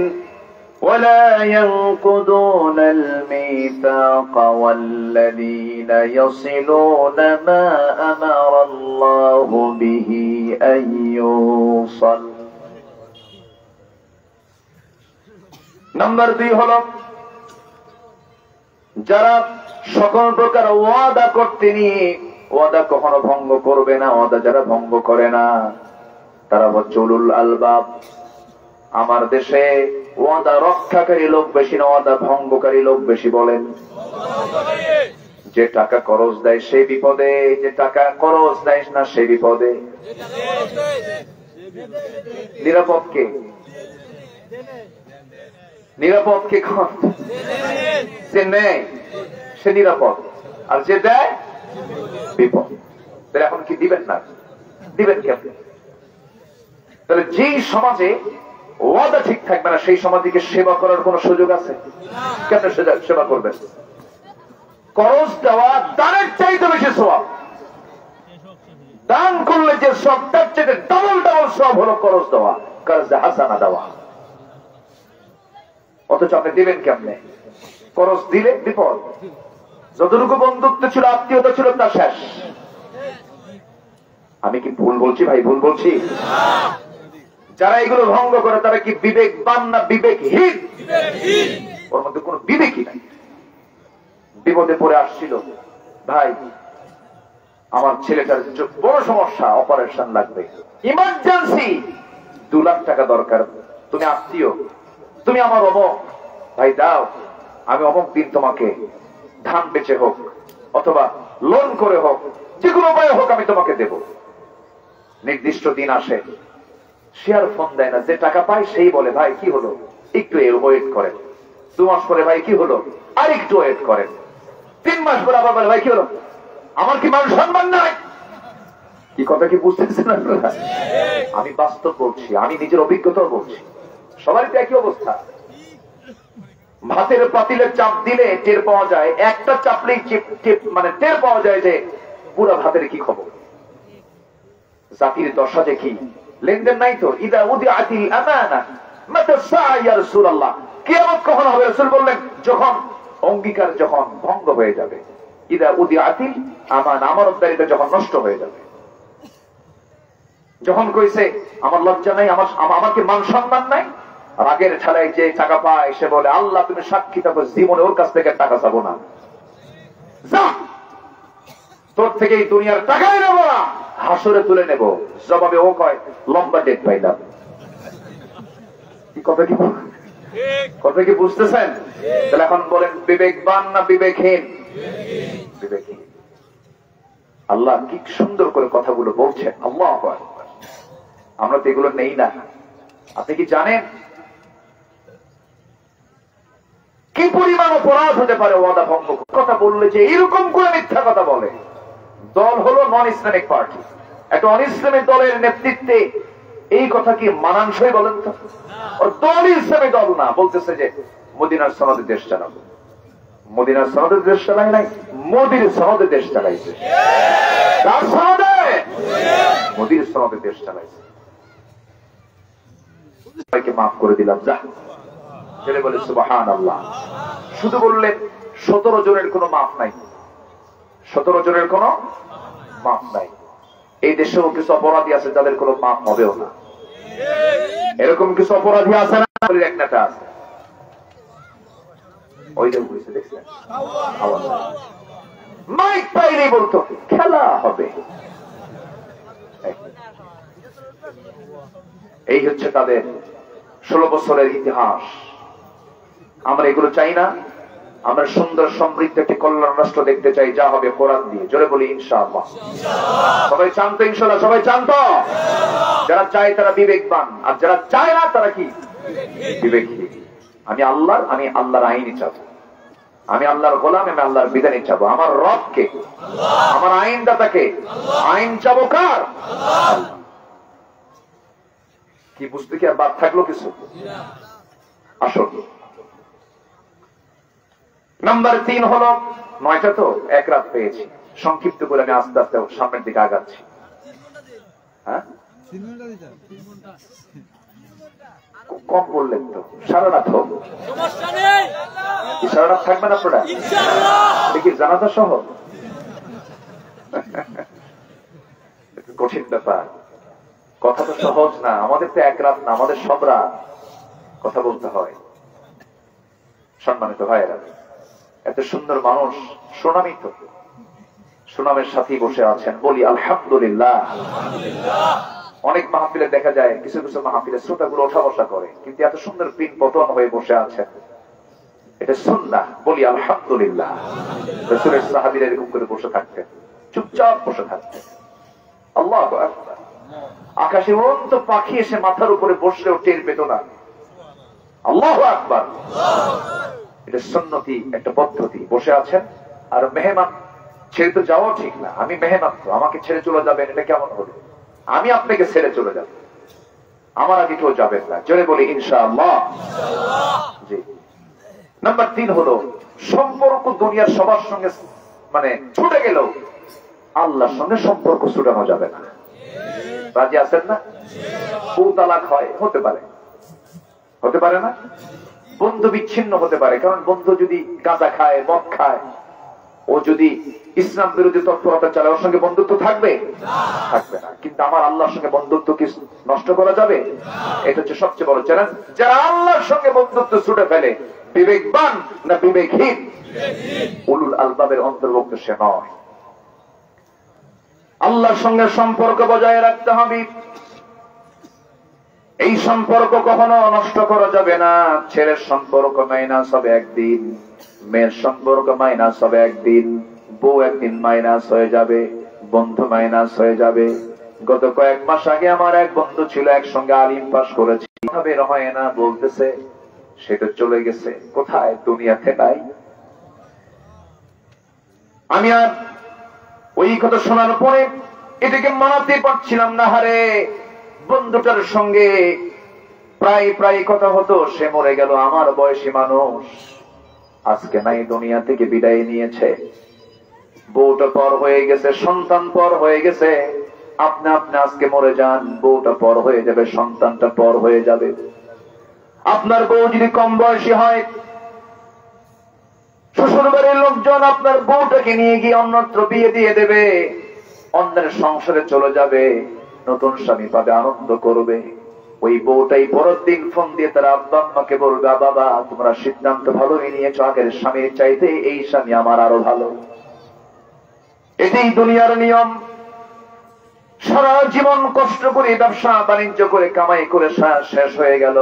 ولا ينقضون الميثاق والذين يصلون ما أمر الله به أن يوصل। নাম্বার 2 হলো যারা সকল প্রকার ওয়াদা করতে নিয়ে ওয়াদা কখনো ভঙ্গ করবে না। ওয়াদা যারা ভঙ্গ করে না তারা হচ্ছে উলুল আলবাব। আমার দেশে ওয়াদা রক্ষাকারী লোক বেশি না ওয়াদা ভঙ্গকারী লোক বেশি? বলেন। যে টাকা খরচ দেয় সে বিপদে, যে টাকা খরচ দেয় না সে বিপদে। নিরাপদ কে? নিরাপদ কে? যে নেয় সে নিরাপদ, আর যে দেয় বিপদ। তাহলে এখন কি দিবেন না? দিবেন কেমন? তাহলে যেই সমাজে ওয়াদা ঠিক থাকবে না সেই সমাজকে সেবা করার কোন সুযোগ আছে? কেন সেবা করবেন? খরচ দেওয়া দানের চাইতে বেশি সওয়াব। দান করলে যে সব তার চাইতে ডাবল ডাবল সওয়াব হলো খরচ দেওয়া, কারজে হাসানা দেওয়া। অথচ আপনি দিবেন কেমনে? খরচ দিলে বিপদ। যতটুকু বন্ধুত্ব ছিল, আত্মীয়তা ছিল, তা শেষ। আমি কি ভুল বলছি ভাই? ভুল বলছি? যারা এগুলো ভঙ্গ করে তারা কি বিবেকবান না বিবেকহীন? ওর মধ্যে কোন বিবেকই নাই। বিপদে পড়ে আসছিল, ভাই আমার ছেলেটার বড় সমস্যা, অপারেশন লাগবে, ইমার্জেন্সি, 2 লাখ টাকা দরকার। তুমি আত্মীয়, তুমি আমার অমক, ভাই দাও, আমি অমক দিন তোমাকে ধান বেচে হোক অথবা লোন করে হোক, যে কোনো উপায়ে হোক আমি তোমাকে দেব। নির্দিষ্ট দিন আসে, সে আর ফোন দেয় না। যে টাকা পায় সেই বলে, ভাই কি হলো, একটু ওয়েট করেন। 2 মাস পরে, ভাই কি হলো, আর একটু ওয়েট করেন। 3 মাস পরে আবার বলে, ভাই কি হলো, আমার কি মান সম্মান নাই? কি কথা কি বুঝতেছেন আপনারা? আমি বাস্তব বলছি, আমি নিজের অভিজ্ঞতাও বলছি। সবারই তো একই অবস্থা। ভাতের পাতিলে চাপ দিলে টের পাওয়া যায়, একটা চাপলেই মানে টের পাওয়া যায় যে পুরা ভাতের কি খবর। জাতির দশা দেখি, লেনদেন নাই তো। ইদা উদিআতিল আমানা মাতা সাআ ইয়া রাসূলুল্লাহ, কিয়ামত কখন হবে? রাসূল বললেন, যখন অঙ্গীকার যখন ভঙ্গ হয়ে যাবে। ইদা উদিআতিল আমানা, আমানতদারিতা যখন নষ্ট হয়ে যাবে। যখন কইছে আমার লজ্জা নাই, আমার কি মান সম্মান নাই, রাগের ঠেলায় যে টাকা পায় সে বলে, আল্লাহ তুমি সাক্ষী থাকো, জীবনে ওর কাছ থেকে টাকা চাবো না, যা তোর থেকে এই দুনিয়ার টাকাই নেবো না, হাসরে তুলে নেব। জবাবে ও কয়, লম্বা ডেট পাইলাম। কথা কি বুঝতেছেন? তাহলে এখন বলেন, বিবেকবান না বিবেকহীন? বিবেকহীন। আল্লাহ কি সুন্দর করে কথাগুলো বলছেন। আল্লাহু আকবার। আমরা তো এগুলো নেই না। আপনি কি জানেন কি পরিমাণ অপরাধ হতে পারে ওয়াদা ভঙ্গ? কথা বললে যে এরকম করে মিথ্যা কথা বলে। দল হলো নন ইসলামিক পার্টি, একটা অন ইসলামিক দলের নেতৃত্বে এই কথা কি মানানসই? বলেন তো। দল ইসলামী দল না, বলতেছে যে মদিনার সনদে দেশ চালাবো। মদিনার সনদে দেশ চালাই নাই, মোদির সনদে দেশ চালাইছে। কার সনদে? মোদির সনদে দেশ চালাইছে। সবাইকে মাফ করে দিলাম, যা। ছেলে বলে সুবহানাল্লাহ। শুধু বললেন 17 জনের কোনো মাফ নাই, 17 জনের কোনো মাফ নাই। এই দেশেও কিছু অপরাধী আছে যাদের কোনো মাফ হবেও না। এরকম কিছু অপরাধী আছে না? এক নেতা আছে, ওই যে বুঝছে, দেখছেন, মাইক পাইলেই বলতো খেলা হবে। এই হচ্ছে তাদের 16 বছরের ইতিহাস। আমরা এগুলো চাই না। আমরা সুন্দর সমৃদ্ধ একটি কল্যাণ রাষ্ট্র দেখতে চাই, যা হবে কোরআন দিয়ে। জোরে বলি ইনশাআল্লাহ। সবাই চান তো? ইনশাআল্লাহ সবাই চান তো? যারা চায় তারা বিবেকবান, আর যারা চায় না তারা কি? বিবেকহীন। আমি আল্লাহর আইনই চাবো, আমি আল্লাহর গোলাম, আমি আল্লাহর বিধানই চাবো। আমার রবকে, আমার আইনদাতাকে, আইন চাবো কার? কি বুঝতে কি আর বাদ থাকলো কিছু? আসল নাম্বার 3 হলো, 9টা তো এক রাত পেয়েছি, সংক্ষিপ্ত করে আমি আস্তে আস্তে সামনের দিকে আগাচ্ছি। হ্যাঁ, কম বললেন তো। সারা রাত হোক, সারা রাত থাকবেন আপনারা? দেখি জানাজা সহ। কঠিন ব্যাপার, কথা তো সহজ না। আমাদের তো এক রাত না, আমাদের সব রাত কথা বলতে হয়। সম্মানিত ভাইয়েরা, এত সুন্দর মানুষ, সুনামিত সুনামের সাথে বসে আছেন, বলি আলহামদুলিল্লাহ। অনেক মাহফিলে দেখা যায় কিছু কিছু মাহফিলে শ্রোতাগুলো ওঠা বসা করে, কিন্তু এত সুন্দর পিন পতন হয়ে বসে আছেন, এটা সুন্নাহ, বলি আলহামদুলিল্লাহ। রাসূলের সাহাবীরা এরকম করে বসে থাকতেন, চুপচাপ বসে থাকতেন। আল্লাহু আকবার। আকাশে উড়ন্ত পাখি এসে মাথার উপরে বসলেও টের পেত না। আল্লাহু আকবার। এটা সুন্নতি একটা পদ্ধতি। বসে আছেন আর মেহমান ছেড়ে তো যাওয়া ঠিক না। আমি মেহমান, তো আমাকে ছেড়ে চলে যাবেন, এটা কেমন হলো? আমি আপনাকে ছেড়ে চলে যাব, আমার আগে কেউ যাবেন না। জোরে বলি ইনশাআল্লাহ। জি। নাম্বার 3 হলো সম্পর্ক দুনিয়ার সবার সঙ্গে মানে ছুটে গেল, আল্লাহর সঙ্গে সম্পর্ক ছুটানো যাবে না। রাজি আছেন না? বউ তালাক হয়, হতে পারে, হতে পারে না? বন্ধু বিচ্ছিন্ন হতে পারে, কারণ বন্ধু যদি গাঁজা খায়, মদ খায়, ও যদি ইসলাম বিরোধী তৎপরতা চালায়, ওর সঙ্গে বন্ধুত্ব থাকবে? থাকবে না। কিন্তু আমার আল্লাহর সঙ্গে বন্ধুত্ব কি নষ্ট করা যাবে? এটা হচ্ছে সবচেয়ে বড় চ্যালেঞ্জ। যারা আল্লাহর সঙ্গে বন্ধুত্ব ছুটে ফেলে, বিবেকবান না বিবেকহীন? উলুল আলবাবের অন্তর্ভুক্ত সে নয়। আল্লাহর সঙ্গে সম্পর্ক বজায় রাখতে হবে। এই সম্পর্ক কখনো নষ্ট করা যাবে না। ছেলের সম্পর্ক মাইনাস হবে একদিন, মেয়ের সম্পর্ক মাইনাস হবে একদিন, বউ একদিন মাইনাস হয়ে যাবে, বন্ধু মাইনাস হয়ে যাবে। গত কয়েক মাস আগে আমার এক বন্ধু ছিল, একসঙ্গে আলিম পাস করেছি, বের হয় না বলতেছে, সেটা চলে গেছে কোথায়? দুনিয়াতে নাই। আমি আর ওই কথা শোনার পরে এটাকে মানাতে পারছিলাম না। হারে, বন্ধুটার সঙ্গে প্রায় প্রায় কথা হতো, সে মরে গেল, আমার বয়সী মানুষ, আজকে নাই, দুনিয়া থেকে বিদায় নিয়েছে। বউটা পর হয়ে গেছে, সন্তান পর হয়ে গেছে। আপনি আপনি আজকে মরে যান, বউটা পর হয়ে যাবে, সন্তানটা পর হয়ে যাবে। আপনার বউ যদি কম বয়সী হয়, শ্বশুর বাড়ির লোকজন আপনার বউটাকে নিয়ে গিয়ে অন্যত্র বিয়ে দিয়ে দেবে, অন্যের সংসারে চলে যাবে, নতুন স্বামী পাবে, আনন্দ করবে। ওই বউটাই পরের দিন ফোন দিয়ে তার আব্বা আম্মাকে বলবে, বাবা তোমরা সিদ্ধান্ত ভালোই নিয়েছো, আগের স্বামীর চাইতে এই স্বামী আমার আরো ভালো। এটাই দুনিয়ার নিয়ম। সারা জীবন কষ্ট করে ব্যবসা বাণিজ্য করে কামাই করে শেষ হয়ে গেল,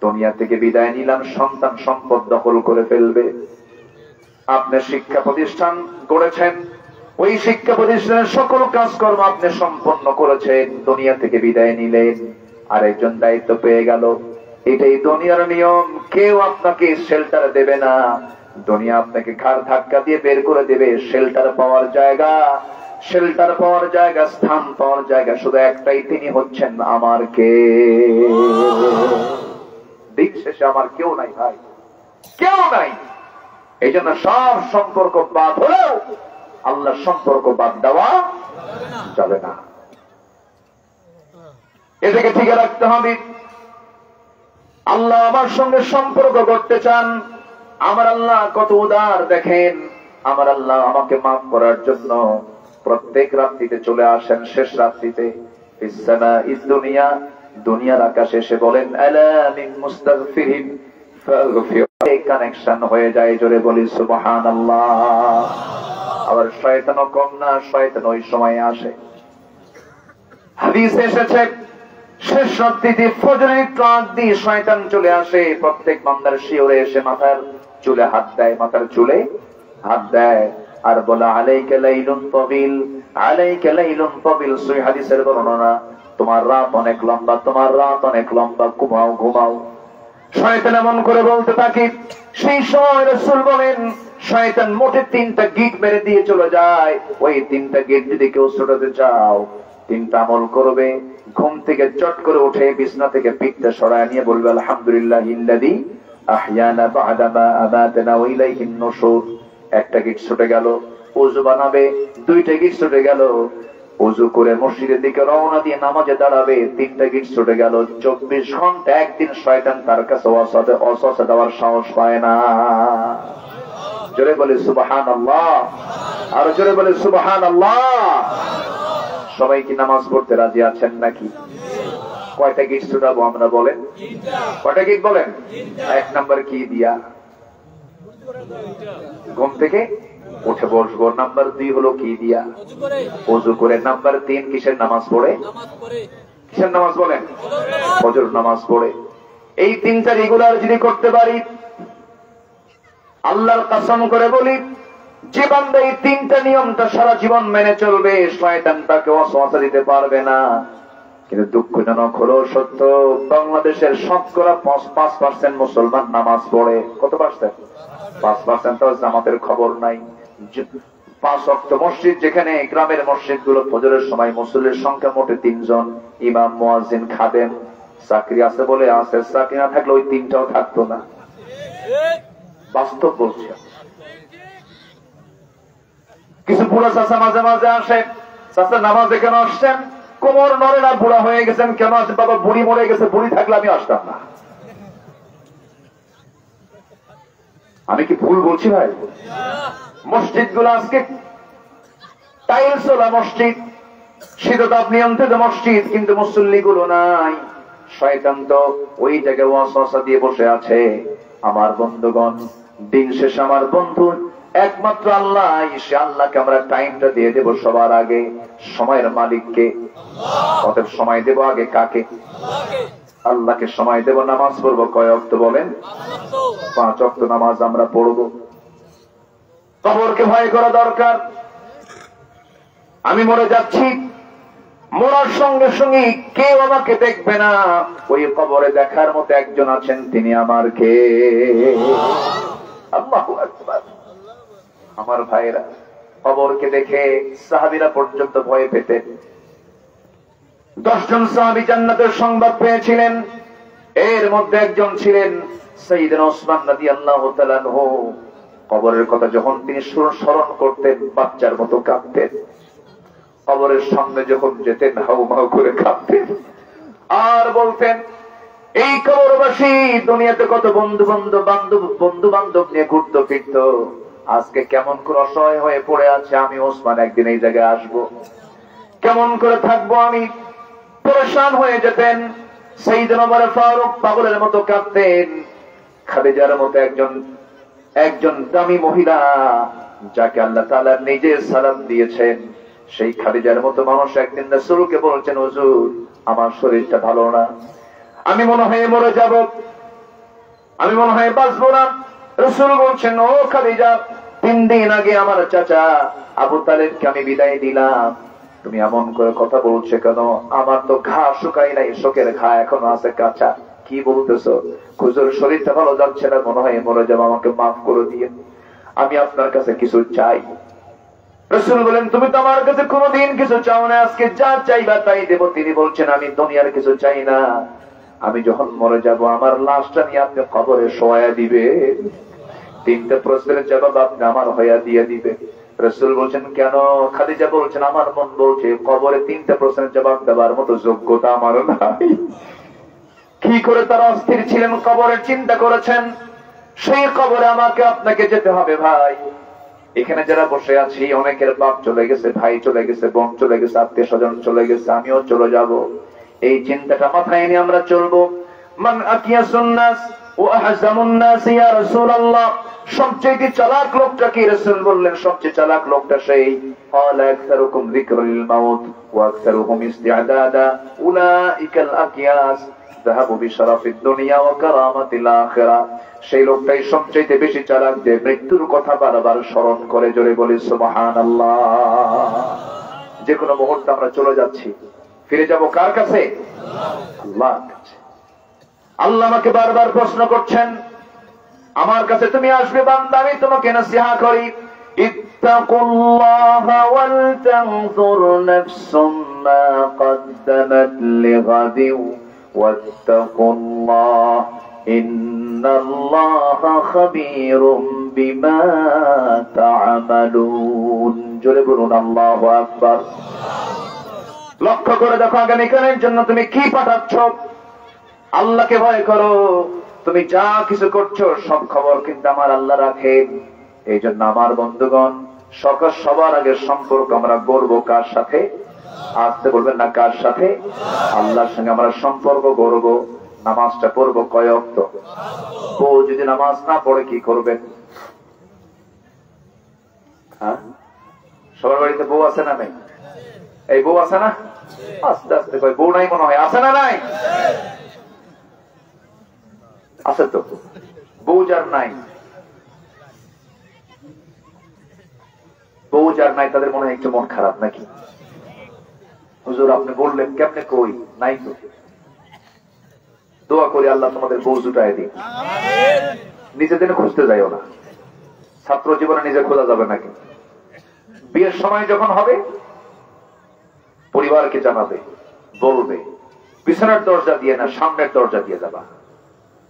দুনিয়া থেকে বিদায় নিলাম, সন্তান সম্পদ দখল করে ফেলবে। আপনি শিক্ষা প্রতিষ্ঠান গড়েছেন, ওই শিক্ষা প্রতিষ্ঠানের সকল কাজকর্ম আপনি সম্পন্ন করেছেন, দুনিয়া থেকে বিদায় নিলেন, আরেকজন দায়িত্ব পেয়ে গেল। এটাই দুনিয়ার নিয়ম। কেউ আপনাকে শেল্টার দেবে না, দুনিয়া আপনাকে ঘাড় ধাক্কা দিয়ে বের করে দেবে। শেল্টার পাওয়ার জায়গা, শেল্টার পাওয়ার জায়গা, স্থান পাওয়ার জায়গা শুধু একটাই, তিনি হচ্ছেন আমার কে। দিন শেষে আমার কেউ নাই ভাই, কেউ নাই। এই জন্য সব সম্পর্ক বাদ হলেও আল্লাহর সম্পর্ক বাদ দেওয়া যাবে না। এটাকে ঠিক রাখতে হবে। আল্লাহ আমার সঙ্গে সম্পর্ক করতে চান। আমার আল্লাহ কত উদার দেখেন। আমার আল্লাহ আমাকে মাফ করার জন্য প্রত্যেক রাত্রিতে চলে আসেন, শেষ রাত্রিতে দুনিয়া, দুনিয়ার আকাশে এসে বলেন, আলা মিন মুস্তাগফিরিন ফাগফির। কানেকশন হয়ে যায়, জোরে বলি সুবহানাল্লাহ। আবার শয়তানও কম না, শয়তান ওই সময় আসে। হাদিসে এসেছে, শেষ রাত্রিতে ফজরের একটু আগ দিয়ে শয়তান চলে আসে, প্রত্যেক বান্দার শিওরে এসে মাথার চুলে হাত দেয়, মাথার চুলে হাত দেয় আর বলে, আলাইকা লাইলুন তাবিল, আলাইকা লাইলুন তাবিল। সহিহ হাদিসের বর্ণনা, তোমার রাত অনেক লম্বা, তোমার রাত অনেক লম্বা, ঘুমাও ঘুমাও। শয়তান এমন করে বলতে থাকে। সেই সময় রাসূল বলেন, শয়তান মোটে 3টা গিট মেরে দিয়ে চলে যায়। ওই 3টা গিট যদি কেউ ছোটাতে চাও, 3টা আমল করবে। ঘুম থেকে চট করে উঠে বিছনা থেকে পিঠটা সরায় নিয়ে বলবে, আলহামদুলিল্লাহিল্লাযী আহইয়ানা বা'দা মা আমাতানা ওয়া ইলাইহিন নুশুর। একটা গিট ছুটে গেল। ওযু বানাবে, 2টা গিট ছুটে গেল। ওযু করে মসজিদের দিকে রওনা দিয়ে নামাজে দাঁড়াবে, 3টা গিট ছুটে গেল। 24 ঘন্টা একদিন শয়তান তার কাছে ওয়াসওয়াসা দেওয়ার সাহস পায় না। জোরে বলে সুবহানাল্লাহ, আর জোরে বলে সুবহানাল্লাহ। সবাই কি নামাজ পড়তে রাজি আছেন নাকি? কয়টা গিট ছুটাবো আমরা বলেন? কয়টা গিট বলেন? 1 নাম্বার কি দিয়া? ঘুম থেকে উঠে বসবো। নাম্বার 2 হলো কি দিয়া? ওযু করে। নাম্বার 3 কিসের নামাজ পড়ে? কিসের নামাজ বলেন? ফজর নামাজ পড়ে। এই 3টা রেগুলার যদি করতে পারি, আল্লাহর কসম করে বলি, যে বান্দা এই 3টা নিয়মটা সারা জীবন মেনে চলবে, শয়তান তাকে ওয়াসওয়াসা দিতে পারবে না। কিন্তু দুঃখজনক হলো সত্য, বাংলাদেশের শতকরা 5% মুসলমান নামাজ পড়ে। কত পার্সেন্ট? 5%। জামাতের খবর নাই। 5 ওয়াক্ত মসজিদ, যেখানে গ্রামের মসজিদ গুলো ফজরের সময় মুসল্লির সংখ্যা মোটে 3 জন, ইমাম, মুয়াজ্জিন, খাদেম। চাকরি আছে বলে আছে, চাকরি না থাকলে ওই 3টাও থাকতো না। বাস্তব বলছি। কিছু বুড়া চাচা মাঝে মাঝে আসে, চাচা নামাজে কেন আসছেন? কোমর নড়ে না, বুড়া হয়ে গেছেন। কেন আসেন? বাবা বুড়ি মরে গেছে, বুড়ি থাকলে আমি আসতাম না। আমি কি ভুল বলছি ভাই? মসজিদ গুলো আজকে টাইলস ওলা মসজিদ, শীততাপ নিয়ন্ত্রিত মসজিদ, কিন্তু মুসল্লি গুলো নাই। শয়তান তো ওই জায়গায় ওয়াসওয়াসা দিয়ে বসে আছে। আমার বন্ধুগণ, দিন শেষে আমার বন্ধু একমাত্র আল্লাহ। সে আল্লাহকে আমরা টাইমটা দিয়ে দেব সবার আগে, সময়ের মালিককে। অতএব সময় দেব আগে কাকে? আল্লাহকে সময় দেব। নামাজ পড়বো কয় ওয়াক্ত বলেন? 5 ওয়াক্ত নামাজ আমরা পড়বো। কবরকে ভয় করা দরকার। আমি মরে যাচ্ছি, মরার সঙ্গে সঙ্গে কেউ আমাকে দেখবে না। ওই কবরে দেখার মতো একজন আছেন, তিনি আমার কে? আল্লাহু আকবার। আমার ভাইরা, কবরকে দেখে সাহাবীরা পর্যন্ত ভয় পেতেন। 10 জন সাহাবী জান্নাতের সংবাদ পেয়েছিলেন। এর মধ্যে একজন ছিলেন সাইয়েদনা ওসমান রাদিয়াল্লাহু তাআলা আনহু। কবরের কথা যখন তিনি স্মরণ করতেন, বাচ্চার মতো কাঁদতেন। কবরের সামনে যখন যেতেন, হাউমাউ করে কাঁদতেন আর বলতেন, এই কবরবাসী দুনিয়াতে কত বন্ধু বান্ধব নিয়ে ঘুরতো ফিরতো, আজকে কেমন করে অসহায় হয়ে পড়ে আছে। আমি ওসমান একদিন এই জায়গায় আসবো, কেমন করে থাকবো আমি? পরেশান হয়ে যেতেন। সাইয়েদনা ওমর ফারুক পাগলের মতো কাঁদতেন। খাদিজার মতো একজন দামি মহিলা, যাকে আল্লাহ তাআলা নিজে সালাম দিয়েছেন, সেই খাদিজার মতো মানুষ একদিন রাসূলকে বলছেন, হুজুর আমার শরীরটা ভালো না, আমি মনে হয় মরে যাব, আমি মনে হয় বাঁচবো না। রাসূল বলছেন, ও খাদিজা, 3 দিন আগে আমার চাচা আবু তালেবকে আমি বিদায় দিলাম, তুমি এমন করে কথা বলছো কেন? আমার তো ঘা শুকাই নাই, শোকের ঘা এখনো আছে কাঁচা। কি বলতেছো? হুজুর শরীরটা ভালো যাচ্ছে না, মনে হয় মরে যাবো, আমাকে মাফ করে দিয়ে, আমি আপনার কাছে কিছু চাই। রাসূল বলেন, তুমি তো আমার কাছে কোনোদিন কিছু চাও না, আজকে যা চাইবা তাই দেব। তিনি বলছেন, আমি দুনিয়ার কিছু চাই না, আমি যখন মরে যাব আমার লাশটা নিয়ে আপনি কবরে শোয়া দিবে, 3টা প্রশ্নের জবাব আপনি আমার হইয়া দিয়ে দিবে। রাসূল বলছেন, কেন? খাদিজা বলছেন, আমার মন বলছে কবরে 3টা প্রশ্নের জবাব দেওয়ার মতো যোগ্যতা আমার নাই। কি করে তারা অস্থির ছিলেন, কবরের চিন্তা করেছেন। সেই কবরে আমাকে আপনাকে যেতে হবে ভাই। এখানে যারা বসে আছি, অনেকের বাপ চলে গেছে, ভাই চলে গেছে, বোন চলে গেছে, আত্মীয় স্বজন চলে গেছে, আমিও চলে যাব। এই চিন্তাটা মাথায় নিয়ে আমরা চলবো। মান আকিয়াসুন নাস ওয়া আহজামুন নাস ইয়া রাসূলুল্লাহ, সবচেয়ে চালাক লোকটা কি? রাসূল বললেন, সবচেয়ে চালাক লোকটা সেই, ক্বালা আকসারুকুম যিকরুল মাউত ওয়া আকসারুহুম ইসতিআদাদা উলাইকাল আকিয়াস যাহাবু বিশরাফিদ দুনিয়া ওয়া কারামাতিল আখিরা। সেই লোকটাই সবচেয়ে বেশি চালাক, যে মৃত্যুর কথা বারবার স্মরণ করে। জোরে বলি সুবহানাল্লাহ। যে কোনো মুহূর্তে আমরা চলে যাচ্ছি, ফিরে যাব কার কাছে? আল্লাহর কাছে। আল্লাহ আমাকে বারবার প্রশ্ন করছেন, আমার কাছে তুমি আসবে বান্দা, আমি তোমাকে নসিহত করি, ইত্তাকুল্লাহা ওয়াল তানজুর নাফসুম মা কদ্দামাত লিগাদিন ওয়াত্তাকুল্লাহ ইন্নাল্লাহা খাবীরুম বিমা তা'মালুন। জোরে বলুন আল্লাহু আকবার। লক্ষ্য করে দেখো আগামীকালের জন্য তুমি কি পাঠাচ্ছ। আল্লাহকে ভয় করো। তুমি যা কিছু করছো সব খবর কিন্তু আমার আল্লাহ রাখেন। এই জন্য আমার বন্ধুগণ, সবার আগে সম্পর্ক আমরা গড়ব কার সাথে? আসতে বলবেন না, কার সাথে? আল্লাহর সঙ্গে আমরা সম্পর্ক গড়ব। নামাজটা পড়বো কয় ওয়াক্ত? বউ যদি নামাজ না পড়ে কি করবেন? হ্যাঁ, সবার বাড়িতে বউ আছে না নাই? এই বউ আছে না? আস্তে আস্তে কয় বউ নাই মনে হয়, আছে না নাই? আছে তো। বউ যার নাই, বউ যার নাই তাদের মনে হয় একটু মন খারাপ নাকি? হুজুর আপনি বললেন কেমনে, কই নাই তো। দোয়া করি আল্লাহ তোমাদের বউ জুটায় দিন। নিজেদের খুঁজতে যাইও না, ছাত্র জীবনে নিজে খোঁজা যাবে নাকি? বিয়ের সময় যখন হবে পরিবারকে জানাবে, বলবে পিছনের দরজা দিয়ে না সামনের দরজা দিয়ে যাবা।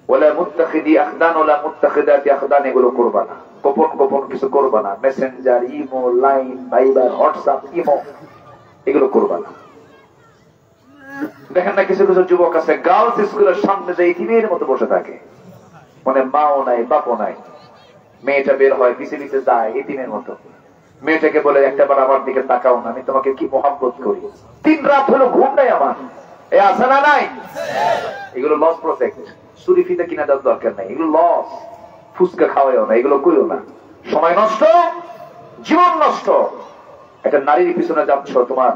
ওলা মুত্তাখিদি আখদান ওলা মুত্তাখিদাতি আখদান, এগুলো করবা না, গোপন গোপন কিছু করবা না। Messenger, imo, Line, Viber, WhatsApp, imo এগুলো করবা না। দেখেন না কিছু কিছু যুবক আছে গার্লস স্কুলের সামনে যে ইতিমের মতো বসে থাকে, মানে মাও নাই বাপও নাই, মেয়েটা বের হয় পিছে পিছে যায় ইতিমের মতো। মেয়েটাকে বলে একটাবার আমার দিকে তাকাও না, আমি তোমাকে কি মহব্বত করি, 3 রাত হলো ঘুম নাই আমার, এ আছে না নাই? এগুলো লস প্রজেক্ট, চুরি ফিতে কিনা দেওয়ার দরকার নাই, এগুলো লস। ফুচকা খাওয়াইও না, এগুলো কইও না, সময় নষ্ট, জীবন নষ্ট। একটা নারীর পিছনে যাচ্ছ, তোমার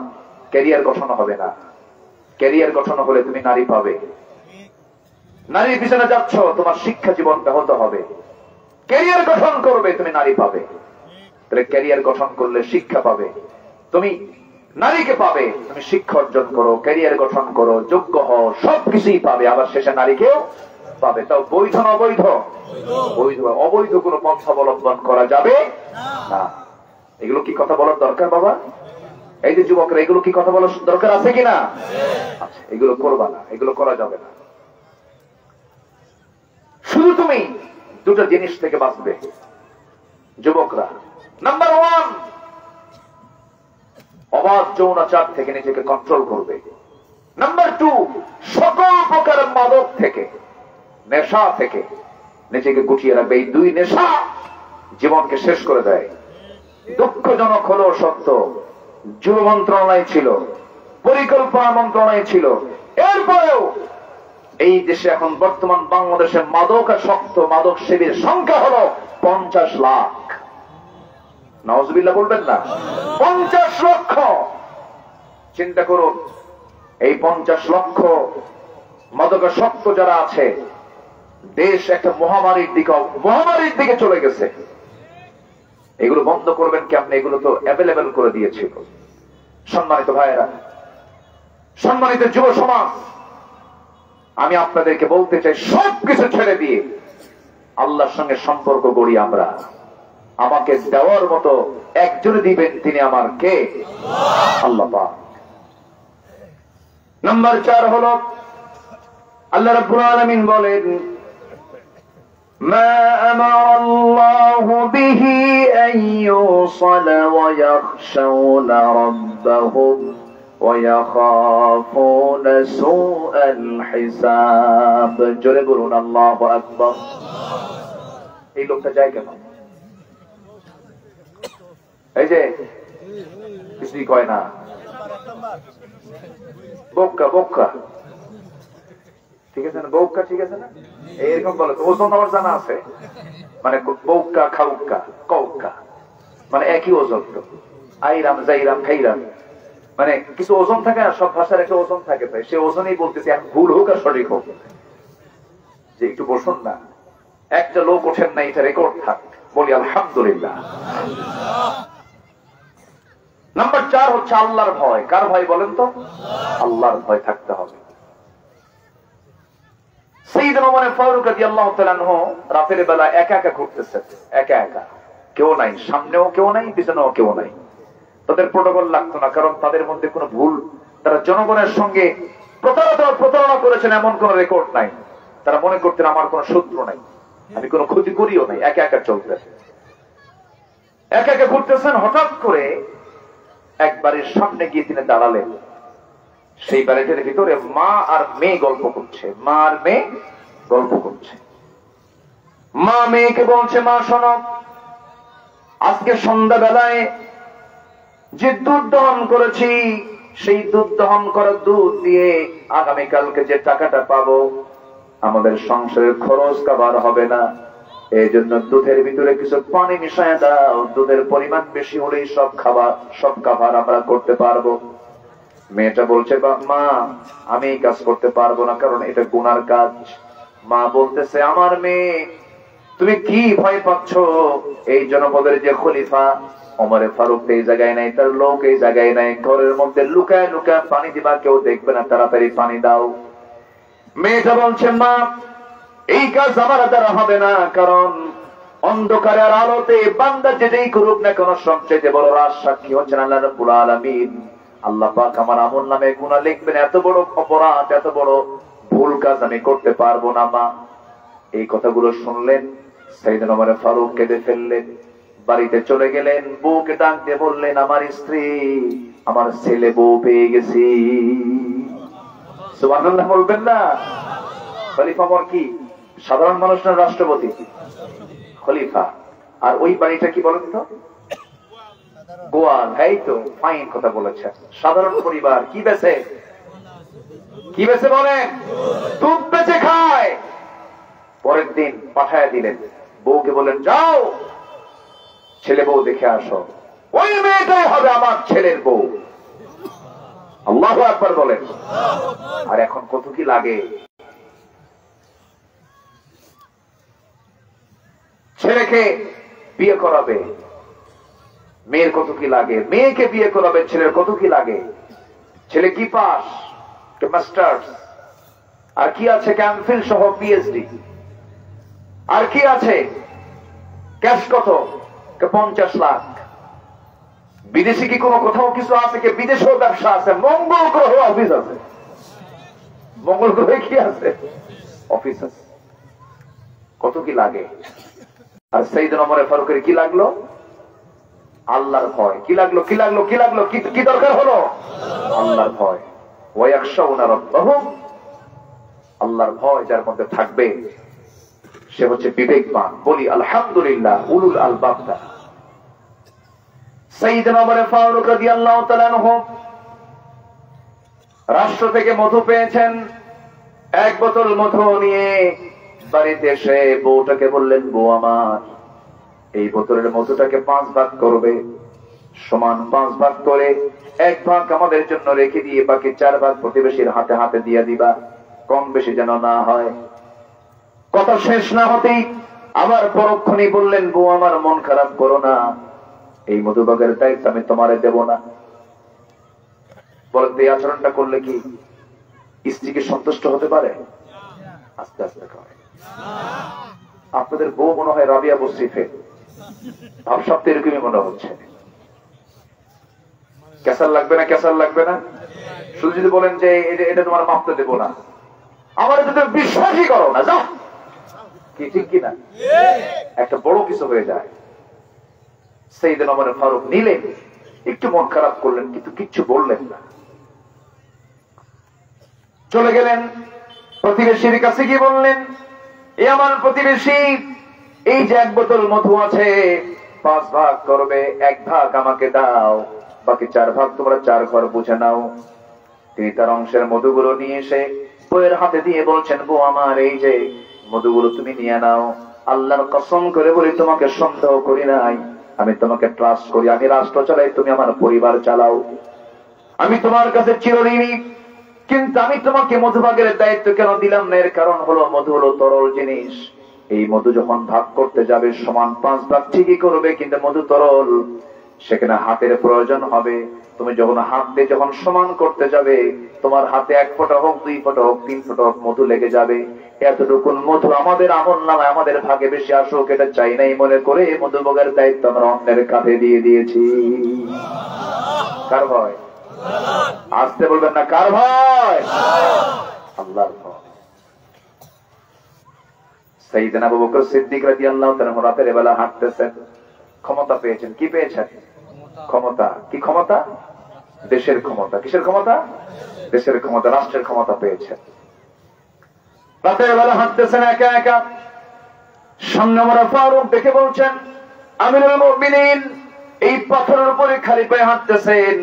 ক্যারিয়ার গঠন হবে না। ক্যারিয়ার গঠন হলে তুমি নারী পাবে। নারীর পিছনে যাচ্ছ, তোমার শিক্ষা জীবন ব্যাহত হবে। ক্যারিয়ার গঠন করবে, তুমি নারী পাবে। তাহলে ক্যারিয়ার গঠন করলে শিক্ষা পাবে, তুমি নারীকে পাবে। তুমি শিক্ষা অর্জন করো, ক্যারিয়ার গঠন করো, যোগ্য হও, সবকিছুই পাবে। আবার শেষে নারীকেও পাবে। তাও বৈধ না অবৈধ? বৈধ। অবৈধ কোনো পন্থা অবলম্বন করা যাবে না। এগুলো কি কথা বলার দরকার বাবা? এই যে যুবকরা, এগুলো কি কথা বলার দরকার আছে কিনা? আচ্ছা, এগুলো করবা না, এগুলো করা যাবে না। শুধু তুমি দুটো জিনিস থেকে বাঁচবে যুবকরা। নাম্বার 1, অবাধ যৌনাচার থেকে নিজেকে কন্ট্রোল করবে। নাম্বার 2, সকল প্রকার মাদক থেকে, নেশা থেকে নিজেকে গুটিয়ে রাখবে। এই 2 নেশা জীবনকে শেষ করে দেয়। দুঃখজনক হলো সত্য, যুব মন্ত্রণালয় ছিল, পরিকল্পনা মন্ত্রণালয় ছিল, এরপরেও এই দেশে এখন বর্তমান বাংলাদেশে মাদকাসক্ত মাদক সেবীর সংখ্যা হলো 50 লাখ। নাউজুবিল্লাহ বলবেন না? 50 লক্ষ। চিন্তা করুন, এই 50 লক্ষ মাদকাসক্ত যারা আছে, দেশ একটা মহামারীর দিকে চলে গেছে। এগুলো বন্ধ করবেন কেমনে? এগুলো তো অ্যাভেলেবেল করে দিয়েছিল। সম্মানিত ভাইয়েরা, সম্মানিত যুব সমাজ, আমি আপনাদেরকে বলতে চাই, সবকিছু ছেড়ে দিয়ে আল্লাহর সঙ্গে সম্পর্ক গড়ি আমরা। আমাকে দেওয়ার মতো একজন দিবেন, তিনি আমার কে? আল্লাহ পাক। নাম্বার 4 হলো আল্লাহ রাব্বুল আলামিন বলেন, মা আমারা আল্লাহু বিহি আন ইউসালা ওয়া ইয়াখশাউনা রাব্বাহুম ওয়া ইয়াখাফুনা সুআল হিসাব। জোরে বলুন আল্লাহু আকবার। এই লোকটা যায় কেন? এই যে কিছুই কয় না, বোকা বোকা, ঠিক আছে না? বৌকা, ঠিক আছে না? এরকম বলে তো। ওজন আমার জানা আছে, মানে বৌকা, খাউকা, কৌকা, মানে একই ওজন তো। আইরাম, যাইরাম, খাইরাম, মানে কিছু ওজন থাকে না, সব ভাষার একটা ওজন থাকে। তাই সে ওজনেই বলতেছে, এখন ভুল হোক আর সঠিক হোক। যে একটু বসুন না, একটা লোক ওঠেন না, এটা রেকর্ড থাক, বলি আলহামদুলিল্লাহ। নাম্বার 4 হচ্ছে আল্লাহর ভয়। কার ভয় বলেন তো? আল্লাহর ভয় থাকতে হবে। সাইয়েদনা ওমর ফারুক রাদিয়াল্লাহু তাআলা আনহু রাতের বেলা একা একা ঘুরতেছেন, একা একা, কেউ নাই, সামনেও কেউ নাই, পিছনেও কেউ নাই। তাদের প্রটোকল লাগতো না, কারণ তাদের মধ্যে কোনো ভুল, তারা জনগণের সঙ্গে প্রতারণা করেছেন এমন কোন রেকর্ড নাই। তারা মনে করতেন আমার কোনো শত্রু নাই, আমি কোনো ক্ষতি করিও নাই, একা একা চলতেন, একা একা ঘুরতেছেন। হঠাৎ করে এক বাড়ির সামনে গিয়ে তিনি দাঁড়ালেন। সেই বাড়িটার ভিতরে মা আর মেয়ে গল্প করছে, মা আর মেয়ে গল্প করছে। মা মেয়েকে বলছে, মা শোনো, আজকে সন্ধ্যাবেলায় যে দুধ দহন করেছি, সেই দুধ দহন করা দুধ দিয়ে আগামীকালকে যে টাকাটা পাবো, আমাদের সংসারের খরচ কাবার হবে না, এই জন্য দুধের ভিতরে কিছু পানি মিশায় দাও, দুধের পরিমাণ বেশি হলেই সব খাবার আমরা করতে পারবো। মেয়েটা বলছে মা আমি এই কাজ করতে পারবো না, কারণ এটা গুনার কাজ। মা বলতেছে আমার মেয়ে তুমি কি ভয় পাচ্ছ? এই জনপদের যে খলিফা ওমরে ফারুক এই জায়গায় নাই, তার লোক এই জায়গায় নাই, ঘরের মধ্যে লুকায় লুকায় পানি দিবা, কেউ দেখবে না, তাড়াতাড়ি পানি দাও। মেয়েটা বলছে মা এই কাজ আমার দ্বারা হবে না, কারণ অন্ধকারে আর আলোতে বান্দা যেটাই করুক না কেন সবচেয়ে বড় রাজ সাক্ষী হচ্ছেন আল্লাহ রাব্বুল আলামিন। আল্লাহ পাক আমার আমল নামে গুনাহ লিখবেন, এত বড় অপরাধ এত বড় ভুল কাজ আমি করতে পারবো না মা। এই কথাগুলো শুনলেন সাইয়েদনা ওমর ফারুক কেঁদে ফেললেন, বাড়িতে চলে গেলেন, বউকে ডাক দিয়ে বললেন আমার স্ত্রী আমার ছেলে বউ পেয়ে গেছি। সুবহানাল্লাহ বলবেন না? খলিফা ওমর কি সাধারণ মানুষ না রাষ্ট্রপতি? খলিফা। আর ওই বাড়িটা কি বলেন তো? গোয়াল। এই তো ফাইন কথা বলেছেন। সাধারণ পরিবার কি বেচে? কি বেচে বলেন? দুধ বেচে খায়। পরের দিন পাঠায় দিলেন, বউকে বলেন যাও ছেলে বউ দেখে আসো, ওই মেয়েটাই হবে আমার ছেলের বউ। আল্লাহু আকবার বলেন। আর এখন কত কি লাগে? ছেলেকে বিয়ে করাবে, মেয়ের কত কি লাগে, মেয়েকে বিয়ে করাবে, ছেলের কত কি লাগে। ছেলে কি পাস? মাস্টার্স। আর কি আছে? ক্যামফিল সহ পিএইচডি। আর কি আছে? ক্যাশ কত? 50 লাখ। বিদেশে কি কোনো কোথাও কিছু আছে কি? বিদেশেও ব্যবসা আছে, মঙ্গল গ্রহে অফিস আছে। মঙ্গল গ্রহে কি আছে? অফিস আছে। কত কি লাগে। আর সাইয়েদনা ওমর ফারুকের কি লাগলো? আল্লাহর ভয়। কি লাগলো? কি লাগলো? কি লাগলো? কি দরকার হলো? আল্লাহর ভয়। ওয়ায়াখশাউনা রাব্বাহুম, আল্লাহর ভয় যার মধ্যে থাকবে সে হচ্ছে বিবেকবান। বলি আলহামদুলিল্লাহ, উলুল আলবাব। সাইয়েদনা ওমর ফারুক রাদিয়াল্লাহু তাআলা আনহু রাষ্ট্র থেকে মধু পেয়েছেন, এক বোতল মধু নিয়ে বাড়িতে এসে বউটাকে বললেন বউ আমার এই বোতলের মধুটাকে 5 ভাগ করবে, সমান 5 ভাগ করে 1 ভাগ আমাদের জন্য রেখে দিয়ে বাকি 4 ভাগ প্রতিবেশীর হাতে হাতে দিয়ে দিবা, কম বেশি যেন না হয়। কথা শেষ না হতেই আবার পরক্ষণেই বললেন বউ আমার মন খারাপ করো না, এই মধুবাগের দায়িত্ব আমি তোমারে দেব না। বলেন এই আচরণটা করলে কি স্ত্রীকে সন্তুষ্ট হতে পারে? আস্তে আস্তে করে। আপনাদের বউ মনে হয় রাবিয়া বসিফে, ভাবসাব এরকমই মনে হচ্ছে। ক্যাসার লাগবে না? ক্যাসার লাগবে না? শুধু যদি বলেন যে এটা তোমার মাপতে দেবো না, আমার যদি বিশ্বাসই করো না, যাও। কি ঠিক কিনা? একটা বড় কিছু হয়ে যায়। সাইয়েদনা ওমর ফারুক নিলেন, একটু মন খারাপ করলেন, কিন্তু কিচ্ছু বললেন না। চলে গেলেন প্রতিবেশীর কাছে গিয়ে বললেন এ আমার প্রতিবেশী, এই যে 1 বোতল মধু আছে 5 ভাগ করবে, 1 ভাগ আমাকে দাও, বাকি 4 ভাগ তোমরা 4 ঘর বুঝে নাও। তিনি তার অংশের মধুগুলো নিয়ে এসে বউয়ের হাতে দিয়ে বলছেন বউ আমার এই যে মধুগুলো তুমি নিয়ে নাও, আল্লাহর কসম করে বলি তোমাকে সন্দেহ করি নাই, আমি তোমাকে ট্রাস্ট করি, আমি রাষ্ট্র চালাই, তুমি আমার পরিবার চালাও, আমি তোমার কাছে চিরঋণী। কিন্তু আমি তোমাকে মধুভাগের দায়িত্ব কেন দিলাম না? এর কারণ হলো মধু হলো তরল জিনিস। এই মধু যখন ভাগ করতে যাবে সমান 5 ভাগ ঠিকই করবে, কিন্তু মধু তরল, সেখানে হাতের প্রয়োজন হবে। তুমি যখন হাত দিয়ে যখন সমান করতে যাবে, তোমার হাতে 1 ফোঁটা হোক 2 ফোঁটা হোক 3 ফোঁটা হোক মধু লেগে যাবে। এতটুকুন মধু আমাদের আমল নামায় আমাদের ভাগে বেশি আসুক এটা চাই নাই মনে করে মধুভাগের দায়িত্ব আমরা অন্যের কাঁধে দিয়ে দিয়েছি। কার ভয়? আসতে বলবেন না, কার ভয়? আল্লাহর ভয়। সাইয়েদনা আবু বকর সিদ্দিক রাদিয়াল্লাহু তাআলা রাতের বেলা হাঁটতেছেন, ক্ষমতা পেয়েছেন। কি পেয়েছেন? ক্ষমতা। কি ক্ষমতা? দেশের ক্ষমতা। কিসের ক্ষমতা? দেশের ক্ষমতা, রাষ্ট্রের ক্ষমতা পেয়েছেন। রাতের বেলা হাঁটতেছেন একা একা, সামনে ওমর ফারুক দেখে বলছেন আমিরুল মুমিনিন এই পাথরের উপরে খালি পায়ে হাঁটতেছেন,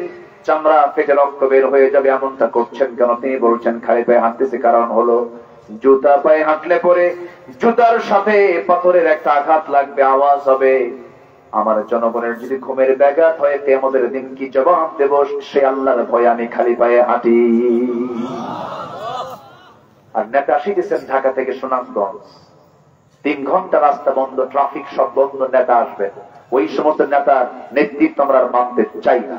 চামড়া ফেটে রক্ত বের হয়ে যাবে, এমনটা করছেন কেন? তিনি বলছেন খালি পায়ে হাঁটতেছে কারণ হলো জুতা পায়ে হাঁটলে পরে জুতার সাথে পাথরের একটা আঘাত লাগবে, আওয়াজ হবে। আমার জনগণের যদি ঘুমের ব্যাঘাত হয় কিয়ামতের দিন কি জবাব দেব? সে আল্লাহর ভয়ে আমি খালি পায়ে হাঁটি। আর নেতা আসিতেছেন ঢাকা থেকে সুনামগঞ্জ, 3 ঘন্টা রাস্তা বন্ধ, ট্রাফিক সব বন্ধ, নেতা আসবে। ওই সমস্ত নেতার নেতৃত্ব আমরা মানতে চাই না।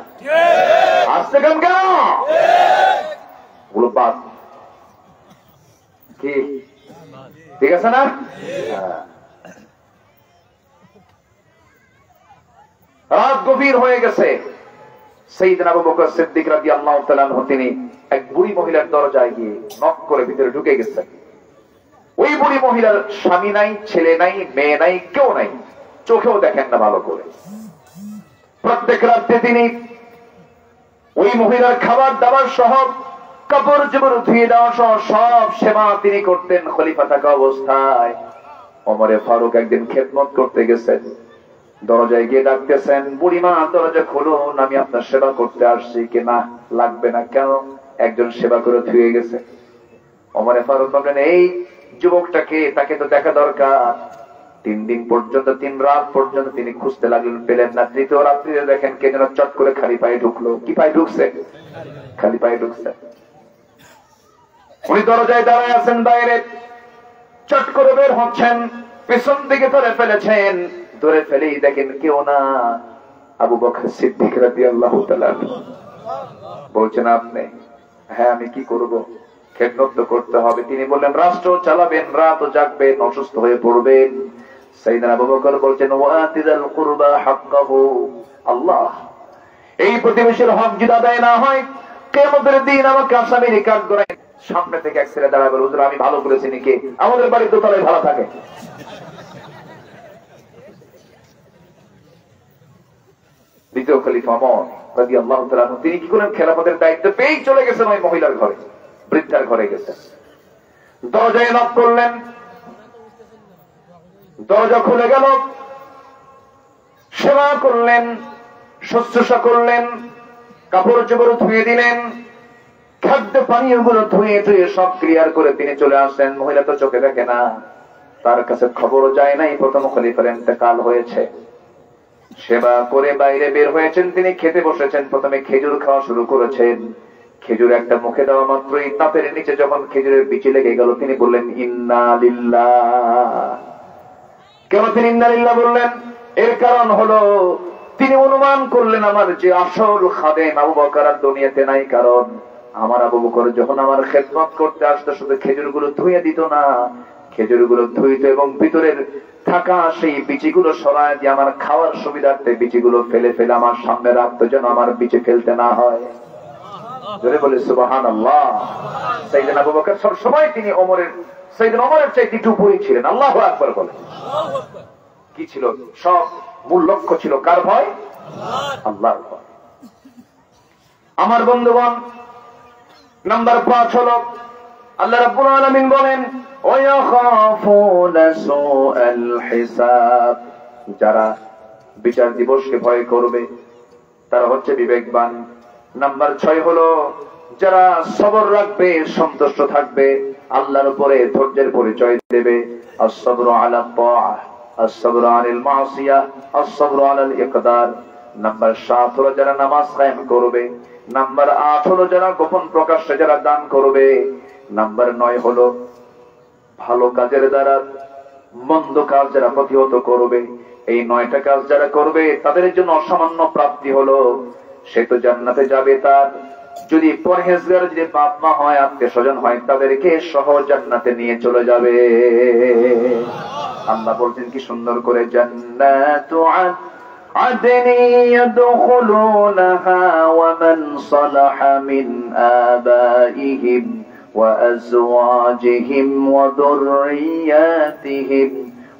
আসতে কেন কেন ওগুলো বাদ, কি ঠিক আছে না? রাত গভীর হয়ে গেছে। সাইয়েদনা আবু বকর সিদ্দিক রাদিয়াল্লাহু তাআলা আনহু তিনি এক বুড়ি মহিলার দরজায় গিয়ে নক করে ভিতরে ঢুকে গেছেন। ওই বুড়ি মহিলার স্বামী নাই, ছেলে নাই, মেয়ে নাই, কেউ নাই, চোখেও দেখেন না ভালো করে। প্রত্যেক রাতে তিনি ওই মহিলার খাবার দাবার সহ কাপড় চোপড় ধুয়ে দেওয়া সহ সব সেবা তিনি করতেন খলিফা থাকা অবস্থায়। ওমরে ফারুক একদিন খেদমত করতে গেছেন, দরজায় গিয়ে ডাকতেছেন, বুড়িমা দরজা খুলুন, আমি আপনার সেবা করতে আসছি। কি না লাগবে না, কেন? একজন সেবা করে ধুয়ে গেছে। ওমরে ফারুক বললেন, এই যুবকটাকে, তাকে তো দেখা দরকার। 3 দিন পর্যন্ত, 3 রাত পর্যন্ত তিনি খুঁজতে লাগলেন, পেলেন না। 3য় রাত্রিতে দেখেন কে যেন চট করে খালি পায়ে ঢুকলো। কি পায়ে ঢুকছে? খালি পায়ে ঢুকছে। উনি দরজায় দাঁড়ায় আছেন, বাইরে চট করে বের হচ্ছেন, পেছন দিকে ধরে ফেলেছেন। ধরে ফেলেই দেখেন কেউ না, আবু বকর সিদ্দিক রাদিয়াল্লাহু তাআলা। বলছেন, আপনি? হ্যাঁ, আমি কি করব? খেদমত তো করতে হবে। তিনি বললেন, রাষ্ট্র চালাবেন, রাতও জাগবেন, অসুস্থ হয়ে পড়বেন। সাইয়েদনা আবু বকর বলছেন, ওয়াতিযাল কুরবা হাক্কাহু, আল্লাহ এই প্রতিবেশীর হক যদি আদায় না হয় কিয়ামতের দিন আমাকে আসামির কাঠগড়ায়। সামনে থেকে এক ছেলে দাঁড়ায় বলে, হুজুর আমি ভালো করেছি নাকি? আমাদের বাড়ির দোতলায় ভালো থাকে। দ্বিতীয় খলিফা ওমর রাদিয়াল্লাহু তাআলা তিনি কি করেন? খেলাফতের দায়িত্ব পেয়েই চলে গেছেন ওই মহিলার ঘরে, বৃদ্ধার ঘরে গেছেন। দরজায় নক করলেন, দরজা খুলে গেল। সেবা করলেন, শুশ্রূষা করলেন, কাপড় চোপড় ধুয়ে দিলেন, খাদ্য পানীয় গুলো ধুয়ে ধুয়ে সব ক্লিয়ার করে তিনি চলে আসেন। মহিলা তো চোখে দেখে না, তার কাছে খবরও যায় নাই প্রথম খলিফার ইন্তেকাল হয়েছে। সেবা করে বাইরে বের হয়েছেন, তিনি খেতে বসেছেন। প্রথমে খেজুর খাওয়া শুরু করেছেন। খেজুর একটা মুখে দেওয়া মাত্রই তাপের নিচে যখন খেজুরের বিচি লেগে গেল, তিনি বললেন, ইন্না লিল্লাহ। কেন তিনি ইন্না লিল্লাহ বললেন? এর কারণ হলো তিনি অনুমান করলেন আমার যে আসল খাদেম আবু বকর আর দুনিয়াতে নাই। কারণ আমার আবু বকর যখন আমার খেদমত করতে আসতো শুধু খেজুরগুলো ধুয়ে দিত না, খেজুরগুলো ধুইত এবং ভিতরের থাকা সেই বিচিগুলো সরায় দিয়ে আমার খাওয়ার সুবিধার্থে বিচিগুলো ফেলে ফেলে আমার সামনে রাখতো, যেন আমার বিচি ফেলতে না হয়। জোরে বলে সুবহানাল্লাহ। সাইয়েদনা আবু বকর সব সময় তিনি সাইয়েদনা ওমরের চাইতে একটু উপরেই ছিলেন। আল্লাহু আকবার বলে। কি ছিল? সব মূল লক্ষ্য ছিল কার ভয়? আল্লাহর ভয়। আমার বন্ধুগণ, নাম্বার 5 হলো আল্লাহ রাব্বুল আলামিন বলেন, ওয়ায়াখাফুনা সুআল হিসাব। যারা বিচার দিবসকে ভয় করবে তারা হচ্ছে বিবেকবান। নাম্বার 6 হলো যারা সবর রাখবে, সন্তুষ্ট থাকবে, আল্লাহর উপরে ধৈর্যের পরিচয় দেবে। আস-সাবরু আলা তাআহ, আস-সাবরু আনিল মাসিয়াহ, আস-সাবরু আলাল ইকদার। নাম্বার 7 হলো যারা নামাজ কায়েম করবে। নাম্বার 8 হলো যারা গোপন প্রকাশ্যে যারা দান করবে। নাম্বার 9 হলো ভালো কাজের দ্বারা মন্দ কাজ যারা প্রতিহত করবে। এই 9টা কাজ যারা করবে তাদের জন্য অসামান্য প্রাপ্তি হলো সে তো জান্নাতে যাবে। তার যদি পরহেজগার, যদি বাপ মা হয়, আত্মীয় স্বজন হয়, তাদেরকে সহ জান্নাতে নিয়ে চলে যাবে। আল্লাহ বলছেন কি সুন্দর করে, জান্নাতু عدن يدخلونها ومن صلح من آبائهم وأزواجهم وذرياتهم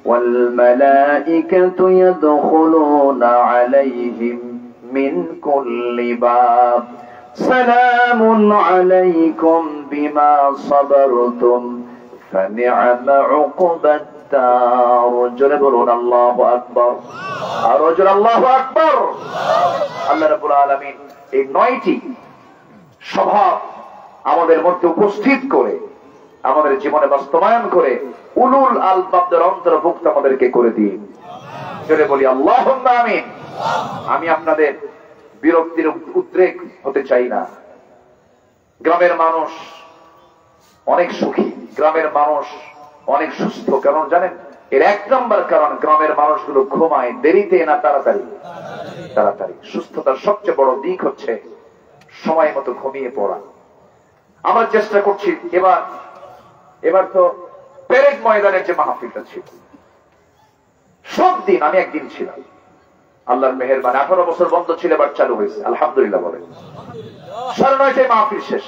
والملائكة يدخلون عليهم من كل باب سلام عليكم بما صبرتم فنعم عقبى الدار। জোরে বলুন আল্লাহু আকবার। আর জোর আল্লাহু আকবার। আল্লাহ রাব্বুল আলামিন এই 9টি স্বভাব আমাদের মধ্যে উপস্থিত করে আমাদের জীবনে বাস্তবায়ন করে উলুল আলবাবদের অন্তর্ভুক্ত আমাদেরকে করে দিন। জোরে বলি আল্লাহুম্মা আমিন। আমি আপনাদের বিরক্তির উদ্রেক হতে চাই না। গ্রামের মানুষ অনেক সুখী, গ্রামের মানুষ অনেক সুস্থ। কারণ জানেন, এর এক নম্বর কারণ গ্রামের মানুষগুলো ঘুমায় দেরিতে না তাড়াতাড়ি। তাড়াতাড়ি। সুস্থতার সবচেয়ে বড় দিক হচ্ছে সময় মতো ঘুমিয়ে পড়া। আমরা চেষ্টা করছি, এবার তো পেরেড ময়দানের যে মাহফিলটা ছিল, সব দিন আমি একদিন ছিলাম। আল্লাহর মেহেরবানি 18 বছর বন্ধ ছিল, এবার চালু হয়েছে, আলহামদুলিল্লাহ বলে 9:30টায় মাহফিল শেষ।